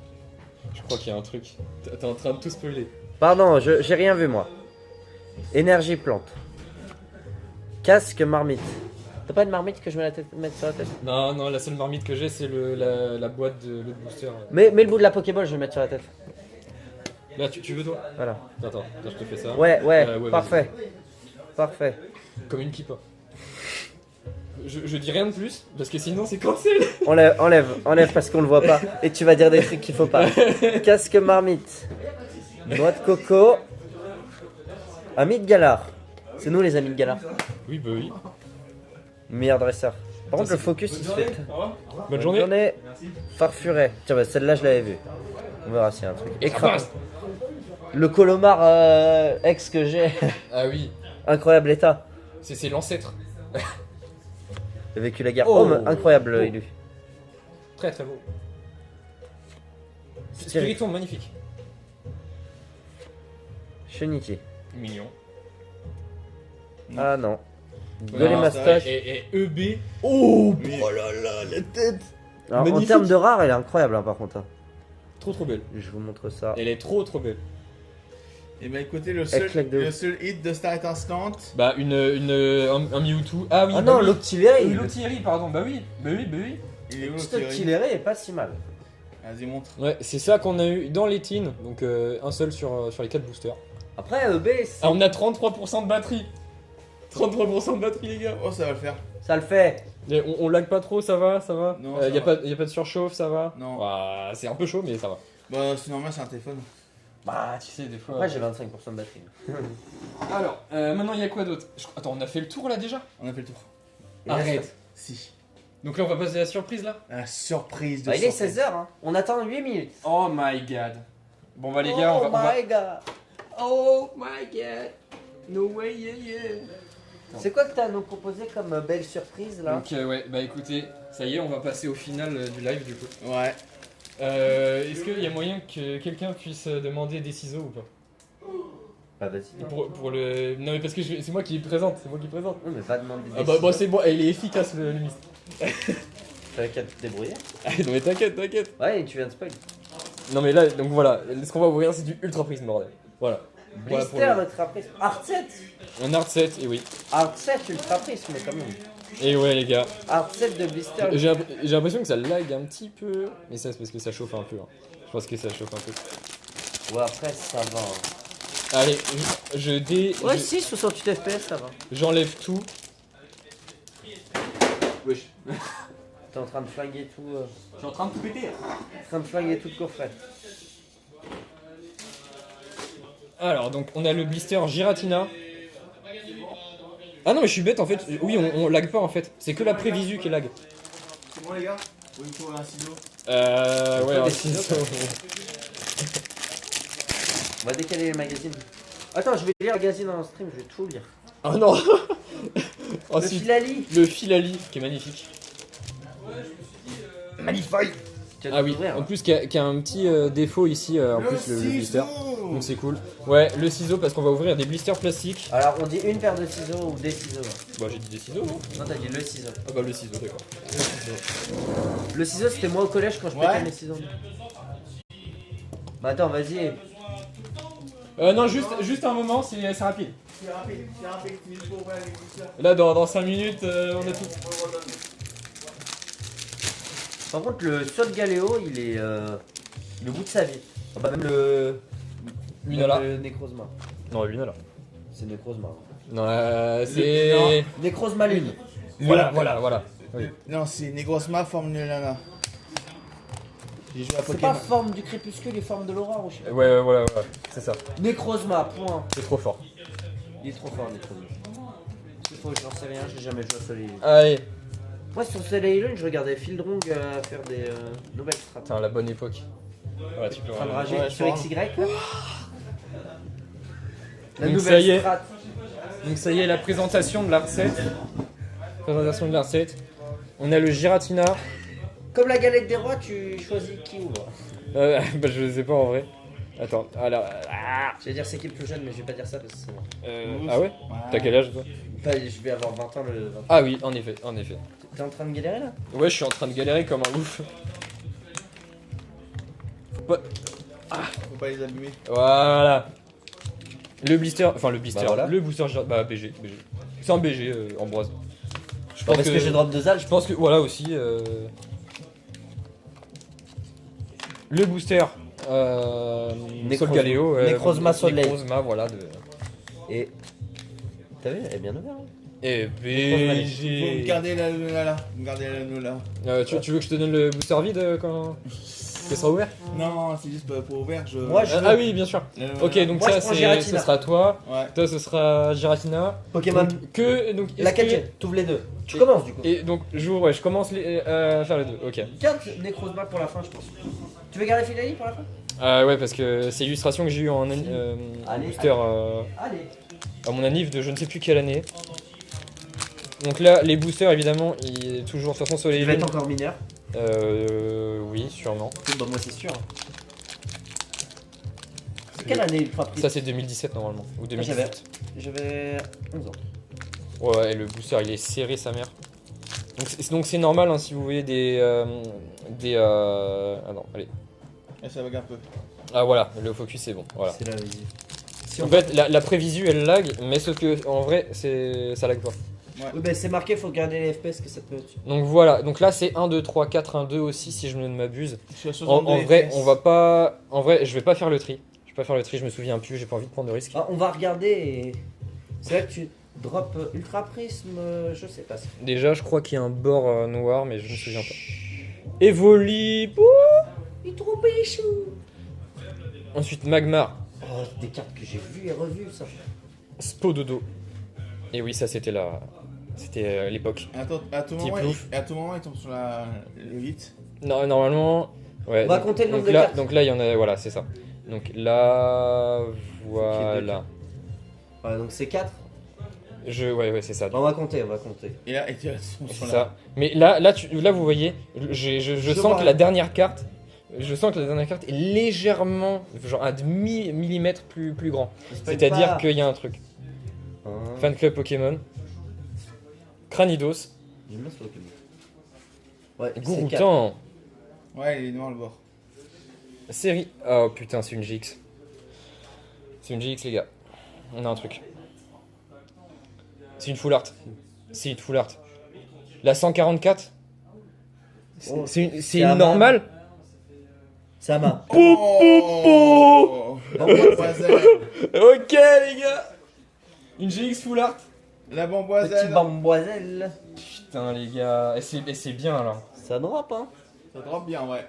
Je crois qu'il y a un truc. T'es en train de tout spoiler. Pardon, j'ai rien vu moi. Énergie plante. Casque marmite. T'as pas une marmite que je mets mettre sur la tête? Non, non, la seule marmite que j'ai, c'est la boîte de l'autre booster. Mets le bout de la Pokéball, je vais le mettre sur la tête. Là, tu veux toi? Voilà. Attends, je te fais ça. Ouais, ouais, parfait. Parfait. Comme une kippa. Je dis rien de plus, parce que sinon c'est cancel. Enlève parce qu'on le voit pas. Et tu vas dire des trucs qu'il faut pas. Casque marmite. Noix de coco. Amis de Galar. C'est nous les amis de Galar. Oui, bah oui. Meilleur dresseur. Par contre, le focus il se fait. Bonne journée. Farfuret. Tiens, bah celle-là je l'avais vue. On verra s'il y a un truc. Écran. Le Colomar ex que j'ai. Ah oui, Incroyable état. c'est l'ancêtre. Il a vécu la guerre. Oh. Oh, mais incroyable élu. Très très beau. Spiriton, magnifique. Cheniki. Mignon. Ah non. Non, Golémastoche. Et EB. Oh, Oh là là, la tête. Alors, en magnifique. termes de rare, elle est incroyable hein, par contre. hein. trop belle. Je vous montre ça. Elle est trop belle. Et bah écoutez, le claque de ouf. seul hit de Starlight Instant. Bah un Mewtwo. Ah oui. Ah bah non, oui. l'Octillery. L'Octillery, pardon. Bah oui. Il est où Petit le Octillery est pas si mal. Vas-y, montre. Ouais, c'est ça qu'on a eu dans les teens. Donc un seul sur les 4 boosters. Après, EB, Ah, on a 33% de batterie. 33% de batterie, les gars. Oh, ça va le faire. ça le fait. Et on lag pas trop, ça va. Non, y a ça va. pas de surchauffe, ça va. Non. Ouah, c'est un peu chaud, mais ça va. Bah, c'est normal, c'est un téléphone. Bah, tu sais, des fois. Après, j'ai 25% de batterie. Alors, maintenant, il y a quoi d'autre? Attends, on a fait le tour là déjà? On a fait le tour. Arrête. Si. Donc là, on va passer à la surprise là? La surprise de Bah, il est surprise. 16h, hein. On attend 8 minutes. Oh my god. Bon, bah, les gars, on va. god. Oh my god. No way, yeah. C'est quoi que t'as à nous proposer comme belle surprise là? Donc, ouais, bah écoutez, ça y est, on va passer au final du live du coup. Ouais. Est-ce qu'il y a moyen que quelqu'un puisse demander des ciseaux ou pas? Bah, vas-y. Pour le. Non, mais parce que c'est moi qui présente, Non, mais va demander des Ah bah, c'est bon, il est efficace le mist. T'as qu'à te débrouiller. Ah, non, mais t'inquiète. Ouais, et tu viens de spoil. Non, mais là, donc voilà, ce qu'on va ouvrir, c'est du ultra prisme, bordel. Voilà. Voilà pour Blister le- Ultra Prism. Art 7. Un art 7, et oui. Art 7 Ultra Prism, mais quand même. Et ouais, les gars. Art 7 de Blister. J'ai l'impression que ça lag un petit peu. Mais ça, c'est parce que ça chauffe un peu. Hein. Je pense que ça chauffe un peu. Ouais, après, ça va. hein. Allez, Ouais, si, 68 FPS, ça va. j'enlève tout. Wesh. T'es en train de flinguer tout. Je suis en train de tout péter. En train de flinguer tout le coffret. Alors, donc, on a le blister Giratina. Ah non, mais je suis bête en fait. Oui, on lag pas en fait. C'est que la prévisu qui lag. C'est bon, les gars? Oui, il faut un ciseau. Ouais, des un ciseaux, ciseau. On va décaler les magazines. Attends, je vais lire le magazine en stream, je vais tout lire. Oh non. Le Ensuite, Filali. le Filali qui est magnifique. Magnifique. Tu vas Ah tout oui, ouvrir, en hein. plus qui a un petit défaut ici, en plus le blister. Donc c'est cool. Ouais, le ciseau parce qu'on va ouvrir des blisters plastiques. Alors, on dit une paire de ciseaux ou des ciseaux. Bah j'ai dit des ciseaux, non? Non, t'as dit le ciseau. Ah bah le ciseau, d'accord. Le ciseau, c'était moi au collège quand je Ouais. pétais mes ciseaux. Bah, attends, vas-y. Non, juste un moment, c'est rapide. C'est rapide, il faut ouvrir les boosters. Là, dans 5 minutes, on a tout. Par contre, le saut de Galéo, il est le bout de sa vie. Ah bah, même le. Lunala. Le Necrozma. Non, Lunala. C'est Necrozma. Non, c'est. Necrozma Lune. Voilà. Oui. Non, c'est Negrosma forme de Lana. J'ai joué à C'est pas Pokémon. forme du crépuscule et forme de l'aurore ou je sais pas. Ouais, voilà, c'est ça. Necrozma, point. C'est trop fort. Il est trop fort, Necrozma. C'est faux, j'en sais rien, j'ai jamais joué à Soleil Lune. Allez, Moi, sur Soleil Lune, je regardais Fildrong faire des nouvelles strats. putain, la bonne époque. Voilà, tu peux En train de regarder. rager Ouais, sur je XY. là. La Donc, nouvelle ça y est. strat. Donc ça y est, la présentation de l'art 7. Présentation de l'art 7. On a le Giratina. Comme la galette des rois, tu choisis qui ouvre. Bah je sais pas en vrai. Attends, alors. Je vais dire c'est qui le plus jeune, mais je vais pas dire ça parce que c'est bon. Ah ouais? T'as quel âge toi? Bah, je vais avoir 20 ans le 20. Ah oui, en effet. T'es en train de galérer là? Ouais, je suis en train de galérer comme un ouf. Faut pas. Faut pas les abîmer. Voilà. Le blister, enfin le blister, Bah voilà. le booster, bah BG. C'est un BG, Ambroise. Je pense Parce que j'ai drop 2 Zal, Je pense que voilà aussi. Le booster. Solgaleo. Necrozma Soleil. Necrozma, voilà. Et. T'as vu, elle est bien ouverte. Hein. Et Faut BG. garder la Luna là. Regardez la Luna là. Tu veux que je te donne le booster vide quand ça sera ouvert? Non, c'est juste pour ouvert. Moi, je veux- Ah oui, bien sûr. Ok, donc Moi, ça, je prends ce Giratina. sera toi. Ouais. Toi, ce sera Giratina. Pokémon. Donc, donc, est-ce Laquelle que- j'ai t'ouvres les deux. Tu commences du coup. Et donc, je commence à faire les deux. Ok. Garde Necrozma pour la fin, je pense. Tu veux garder Filali pour la fin? Ouais, parce que c'est l'illustration que j'ai eu en Allez, booster Allez. à mon anniv de je ne sais plus quelle année. Donc là, les boosters, évidemment, il est toujours de toute façon sur les Il va être lignes. encore mineur. Oui, sûrement. Bah, moi, c'est sûr. C'est quelle année Ultra Prix? Ça, c'est 2017 normalement. Ou 2018. J'avais 11 ans. Ouais, et le booster, il est serré, sa mère. Donc c'est normal hein, si vous voyez des. Ah non, allez. Et ça bug un peu. Ah voilà, le focus c'est bon. Voilà. C'est la visu. Si En fait, la prévisu elle lag, mais sauf que en vrai, ça lag pas. Oui, bah c'est marqué, faut garder les FPS que ça peut. Donc voilà, donc là c'est 1, 2, 3, 4, 1, 2 aussi si je ne m'abuse. Je suis à En 62 vrai, FPS. on va pas. En vrai, je vais pas faire le tri. Je vais pas faire le tri, je me souviens plus, j'ai pas envie de prendre de risques. Ah, on va regarder et. C'est vrai que tu drop Ultra Prisme, je sais pas. Déjà, je crois qu'il y a un bord noir, mais je me souviens pas. Evoli. Il est trop péchou. Ensuite, Magmar. Oh, des cartes que j'ai vues et revues, ça. Spododo. Et oui, ça c'était la. C'était l'époque. À tout Petit moment, plouf. à tout moment, il tombe sur le 8. Non, normalement. Ouais, On va donc- compter le nombre donc de là, cartes. Donc là, il y en a. Voilà, c'est ça. Donc là. Voilà. Ouais, donc c'est 4. Ouais, c'est ça. On va compter, on va compter. Et là, et tu tombe C'est sur ça. Mais là, vous voyez, je sens vois que la dernière carte. Je sens que la dernière carte est légèrement, genre un demi-millimètre plus grand. C'est-à-dire qu'il y a un truc. Fan club Pokémon. Cranidos. J'aime bien ce Pokémon. Ouais, c'est 4. Gouroutan. Ouais, il est noir le bord. Série. Oh putain, c'est une GX. C'est une GX, les gars. On a un truc. C'est une full art. C'est une full art. La 144. Oh, C'est c'est une un normale. Sama. Oh Bamboiselle. Ok, les gars. Une GX full art. La Petit bamboiselle. bamboiselle. Putain, les gars. Et c'est bien, là. Ça drop, hein. Ça drop bien, ouais.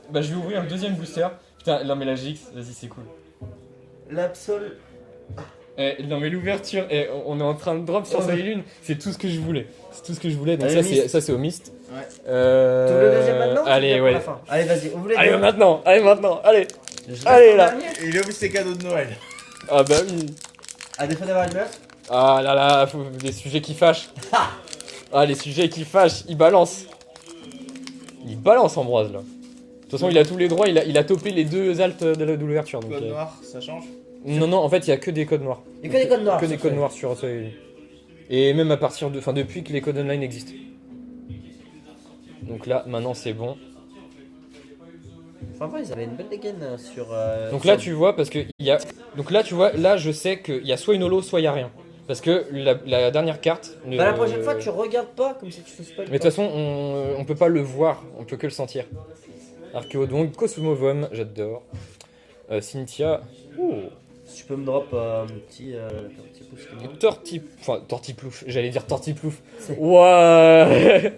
Bah, je vais ouvrir le deuxième booster. Putain, non, mais la GX, vas-y, c'est cool. L'Absol. Non, mais l'ouverture, on est en train de drop sur Soleil Lune. C'est tout ce que je voulais. C'est tout ce que je voulais. Donc, Allez, ça, c'est au Mist. Ouais. Tu ouvres le deuxième maintenant ou tu Allez, viens pour ouais. la fin Allez, vas-y, ouvre les Allez, deux. maintenant. Allez, Je laisse allez, le là. dernier. Il a oublié ses cadeaux de Noël. Ah, bah oui. À défaut d'avoir une meuf. Ah là là, des sujets qui fâchent. Ah, les sujets qui fâchent, il balance. Il balance Ambroise là. De toute façon, il a tous les droits, il a topé les deux altes de l'ouverture. donc, Code noir, ça change. Non, en fait, il y a que des codes noirs. Il y a que des codes noirs. Que des codes noirs sur Soleil Lune. Et même à partir de. Enfin, depuis que les codes online existent. Donc là, maintenant, c'est bon. Enfin, ils avaient une belle dégaine sur. Donc sur- là, tu vois, parce que il y a. Donc là, tu vois, là, je sais qu'il y a soit une holo, soit il y a rien. Parce que la dernière carte. Bah, la prochaine fois, tu regardes pas, comme ça tu te spoil. Mais de toute façon, on peut pas le voir, on peut que le sentir. Archéodon, Cosmovom, j'adore. Cynthia. Oh. Tu peux me drop un petit pouce comme ça. Tortiplouf, j'allais dire Tortiplouf. C'est- Ouais.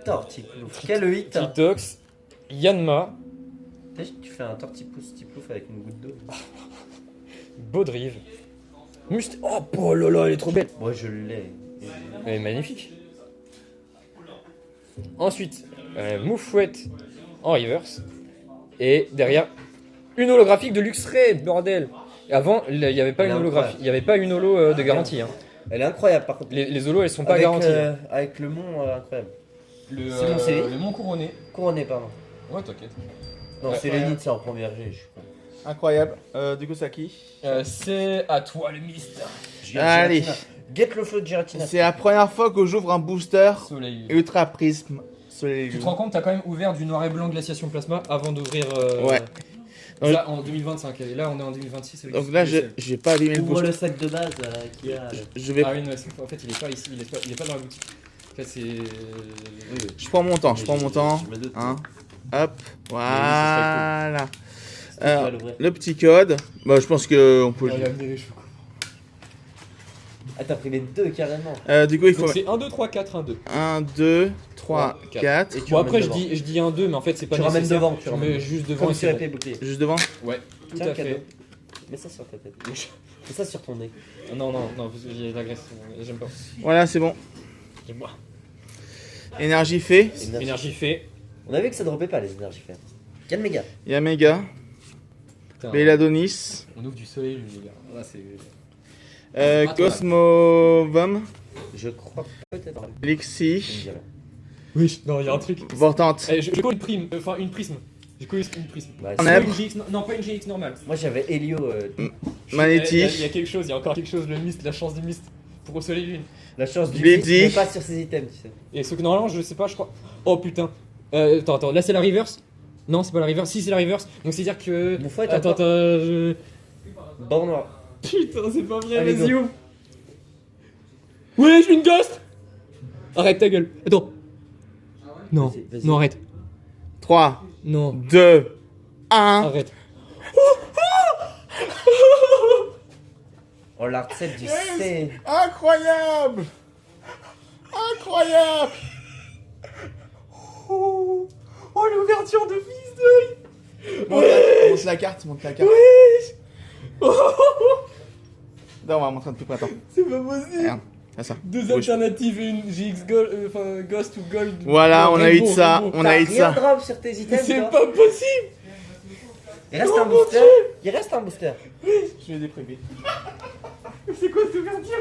Tortiplouf. Quel 8 Tritox, Yanma, Tu fais un tortipouce tiplouf avec une goutte d'eau. Baudrive, oh là là, elle est trop belle. Moi je l'ai. Elle est magnifique. Ensuite, Moufouette en reverse. Et derrière, une holographique de Luxray, bordel. Et avant, il n'y avait pas Elle est une holographie, il n'y avait pas une holo de garantie. Hein. Elle est incroyable par contre. Les holos, elles sont pas avec, garanties. avec le mont incroyable. C'est mon série. Le Mont Couronné. Couronné, pardon. Ouais, t'inquiète. Non, Ouais. c'est le nid, c'est en première G. Je suis con. Incroyable. Du coup, c'est à qui? C'est à toi le mystère. Allez. Get le flow de Giratina. C'est la première fois que j'ouvre un booster Soleil. Ultra Prisme Soleil. Tu te rends compte, t'as quand même ouvert du noir et blanc glaciation plasma avant d'ouvrir. Ouais. Là en 2025. Et là on est en 2026. avec Donc là, j'ai pas allumé le Ouvre booster. le sac de base qu'il y a. Je vais. Ah oui, non, en fait il est pas ici, il est pas dans la boutique. fait, c'est. Je prends mon temps, je prends mon temps. Je me doute. Hein. Hop, Oui, voilà. C'est toi qui vas l'ouvrir. Le petit code, bah je pense qu'on peut Il le a amené les cheveux. Ah, t'as pris les deux carrément. Du coup, il faut Donc c'est 1, 2, 3, 4, 1, 2. 1, 2, 3, 4. 4. Et tu Bon, après, ramènes je dis 1, 2, mais en fait, c'est pas Tu ramènes nécessaire. devant, tu Tu ramènes remets devant. juste devant Comme et sur c'est les bon. épées boucliers. Juste devant. Ouais, tout Tiens, à cadeau. fait. Mets ça sur ta tête. Mets ça sur ton nez. Non, non, non, parce que j'ai de l'agresse. J'aime pas. Voilà, c'est bon. J'aime pas. Énergie fait. Énergie fait. On a vu que ça dropait pas les énergies fermes. Quel méga. Il y a Mega, Putain, Belladonis, on ouvre du soleil, les gars. Là, c'est. Cosmovom, Je crois peut-être. Lixi, Oui, non, il y a un truc. Vortante. Je connais une prime, enfin une prisme. J'ai connu une prisme. Bah, On si. a- Pas une GX, non, pas une GX normale. Moi j'avais Helio. Magnéti. Il y a quelque chose, il y a encore quelque chose, le mist, la chance du mist. Pour au soleil lune. La chance du Lady. fils, mais pas sur ses items, tu sais. Et ce que normalement, je sais pas, je crois. Oh putain. Attends, là c'est la reverse. Non, c'est pas la reverse. Si, c'est la reverse. Donc c'est dire que. Mon fouet est Attends, encore- je. Bord noir. Putain, c'est pas vrai, Allez, vas-y, go. ouvre. Ouais, je suis une ghost. Arrête ta gueule. Attends. Non, Vas-y, vas-y. non, arrête. 3, Non, 2, 1. arrête. Oh, la recette du C. Incroyable. Incroyable. Oh, l'ouverture de fils d'œil. Monte la carte, monte la carte. Oh, Là, on va montrer un peu plus attends. c'est pas possible. Regarde, là, ça. Deux Bouge. alternatives et une GX Gold, enfin Ghost ou Gold. Voilà, on a eu de Rainbow, ça, Rainbow. on a eu de Rien ça. drop sur tes items. C'est toi. pas possible. Il reste Oh, un mon booster. Dieu. Il reste un booster. Je vais déprimer. C'est quoi cette ouverture?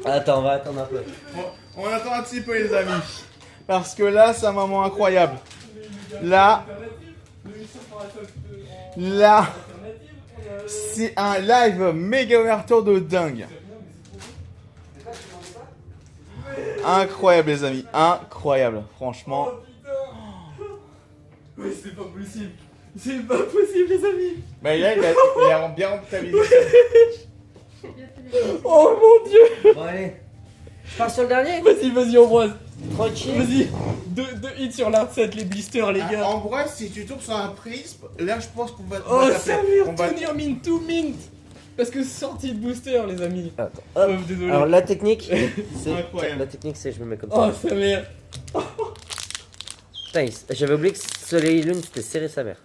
Attends, on va attendre un peu. On attend un petit peu, les amis. Parce que là, c'est un moment incroyable. Là, c'est un live méga ouverture de dingue. Incroyable, les amis. Incroyable. Franchement. Mais c'est pas possible. C'est pas possible, les amis. Bah, là, il a bien rentabilisé. Oh mon dieu. Bon, allez. Je pars sur le dernier. Vas-y, Ambroise. Tranquille. Vas-y. Deux hits sur la recette, les blisters, les gars. En vrai, si tu tombes sur un prisme, là, je pense qu'on va. Oh, on va Samir, on va- tenir mint to mint. Parce que sortie de booster, les amis. Attends. Oh, Hop. désolé. Alors, la technique, c'est. Incroyable. La technique, c'est je me mets comme Oh, ça. Samir. Putain, j'avais oublié que Soleil et Lune, c'était serré sa mère.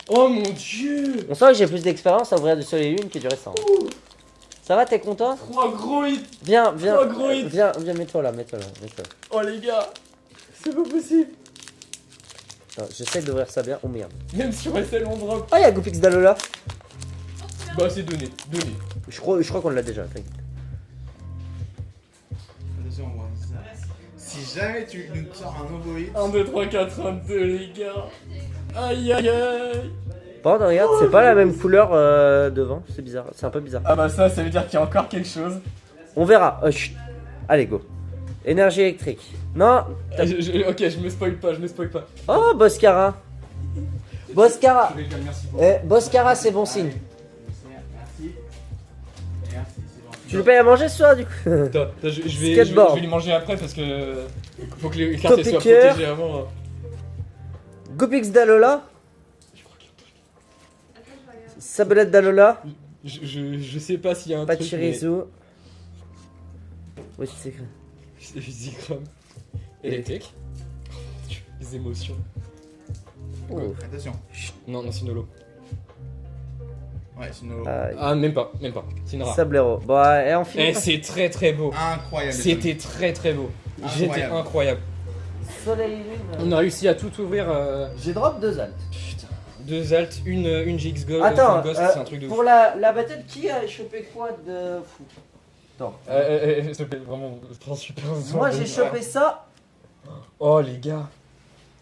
Oh mon dieu. On sent que j'ai plus d'expérience à ouvrir du Soleil et Lune que du récent. Ça va, t'es content? 3 gros hits. Viens, Oh, gros hit. viens, mets-toi là, mets-toi là. Oh les gars. C'est pas possible. Attends, j'essaie d'ouvrir ça bien. Oh merde. Même sur SL on drop. Oh, y'a Goopix d'Alola. Bah c'est donné. Je crois qu'on l'a déjà. T'inquiète. Attention, on voit ça. Si jamais tu nous sors un nouveau hit. 1, 2, 3, 4, 1, 2 les gars. Aïe aïe aïe. Par contre, regarde, c'est pas la même couleur devant. C'est bizarre, c'est un peu bizarre. Ah bah ça veut dire qu'il y a encore quelque chose. On verra. Chut. Allez, go. Énergie électrique. Non. Ok, je me spoil pas. Oh, Boscara. Boscara. Je vais le dire, merci beaucoup. Boscara, c'est bon signe. Merci. Merci, c'est bon. Tu le payes à manger ce soir, du coup? Attends, je vais Skateboard. lui manger après parce que faut que les cartes elles soient Topiqueur. protégées avant. Hein. Goopix d'Alola. Sabolette d'Alola. Je sais pas s'il y a un truc. Pachirisu. Oui, c'est écrit. Mais... Zikram. Électrique. Les émotions. Oh. Attention. Non, c'est Nolo. Ouais, c'est une. Ah, même pas. C'est une rare. Sablero. Bon, et on finit. Eh, c'est très beau. Incroyable. C'était très beau. J'étais Incroyable. incroyable. Soleil et Lune. On a réussi à tout ouvrir. J'ai drop 2 altes. Putain. 2 alts, une GX Gold, Attends, Ghost, c'est un truc de ouf. pour la battle, qui a chopé quoi de fou? Attends. S'il te plaît, vraiment, je prends super soin Moi de- j'ai chopé ça. Oh les gars.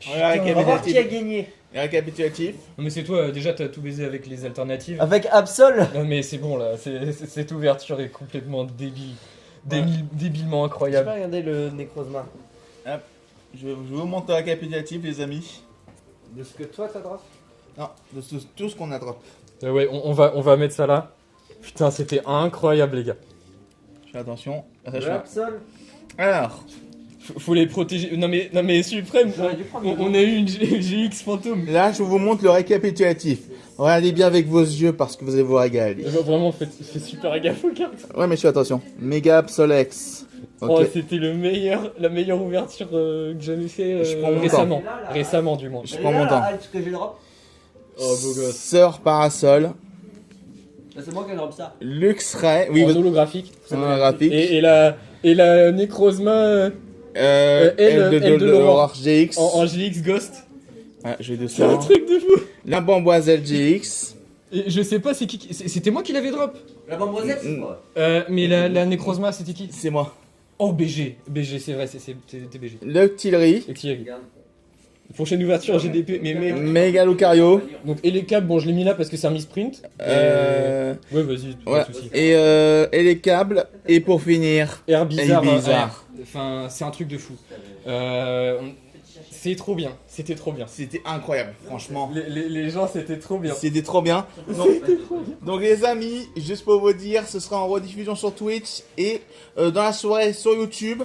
Regarde, On va voir qui a récapitulatif. gagné. Récapitulatif. Non mais c'est toi, déjà t'as tout baisé avec les alternatives. Avec Absol. Non mais c'est bon là, cette ouverture est complètement débile. Ouais. Débilement J'ai pas incroyable. regardé le Necrozma. Je vais vous montrer récapitulatif, les amis. De ce que toi t'as drop. Non, de tout ce qu'on a drop. Ouais, on va mettre ça là. Putain, c'était incroyable, les gars. Fais attention. Le Absol. Alors, Faut les protéger. Non, mais Suprême, J'aurais dû prendre on a eu une GX fantôme. là, je vous montre le récapitulatif. Regardez bien avec vos yeux parce que vous allez vous régaler. Vraiment, faites super gaffe aux cartes. Ouais, messieurs, attention. Méga Absolex. Ok. Oh, c'était la meilleure ouverture que j'avais fait Je prends mon récemment. temps. Récemment, du moins. Je prends mon temps. Que j'ai drop. Oh, beau gosse. Sœur Parasol. C'est moi qui ai drop ça. Luxray. Oui, En votre holographique. holographique. Et la Necrozma L de l'Aurore GX. en GX Ghost. Ouais, j'ai deux C'est un sœurs. truc de fou. La Bamboiselle GX. Et je sais pas, c'est qui. C'était moi qui l'avais drop. La bamboisette, c'est quoi? Mais la Necrozma, c'était qui? C'est moi. Oh, BG. BG, c'est vrai, c'était BG. L'Octillerie. Et Thierry. Prochaine ouverture GDP. Mais mec. Méga Lucario. Donc, et les câbles, bon, je l'ai mis là parce que c'est un misprint. Ouais, vas-y, pas Ouais. de soucis. Et les câbles. Et pour finir. Air bizarre. Air bizarre. Enfin, c'est un truc de fou. C'est trop bien. C'était trop bien. C'était incroyable, franchement. Les gens, c'était trop bien. C'était trop bien. Donc les amis, juste pour vous dire, ce sera en rediffusion sur Twitch et dans la soirée sur YouTube.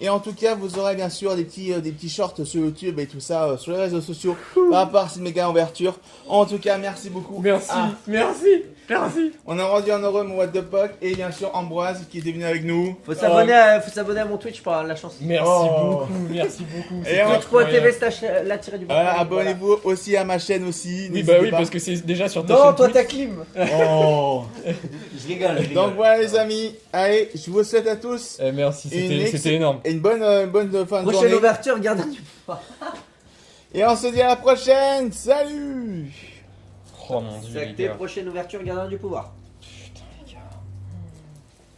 Et en tout cas, vous aurez bien sûr des petits shorts sur YouTube et tout ça sur les réseaux sociaux par rapport à cette méga ouverture. En tout cas, merci beaucoup. Merci, Ah, merci. on a rendu un heureux mon What the Puck et bien sûr Ambroise qui était venu avec nous. Faut s'abonner à mon Twitch pour avoir la chance. Merci Oh. beaucoup. Et on- Twitch.tv la tirée du bas. Voilà, abonnez-vous aussi à ma chaîne aussi. Oui, n'hésitez bah oui, pas. parce que c'est déjà sur ta Non, chaîne toi Twitch. ta clim. Oh. Je rigole. Donc voilà les amis, allez, je vous souhaite à tous Merci, Une c'était énorme. une bonne fin de Prochaine journée. ouverture, gardien du pouvoir. Et on se dit à la prochaine. Salut. Oh mon dieu, C'est les acté, gars. prochaine ouverture, gardien du pouvoir.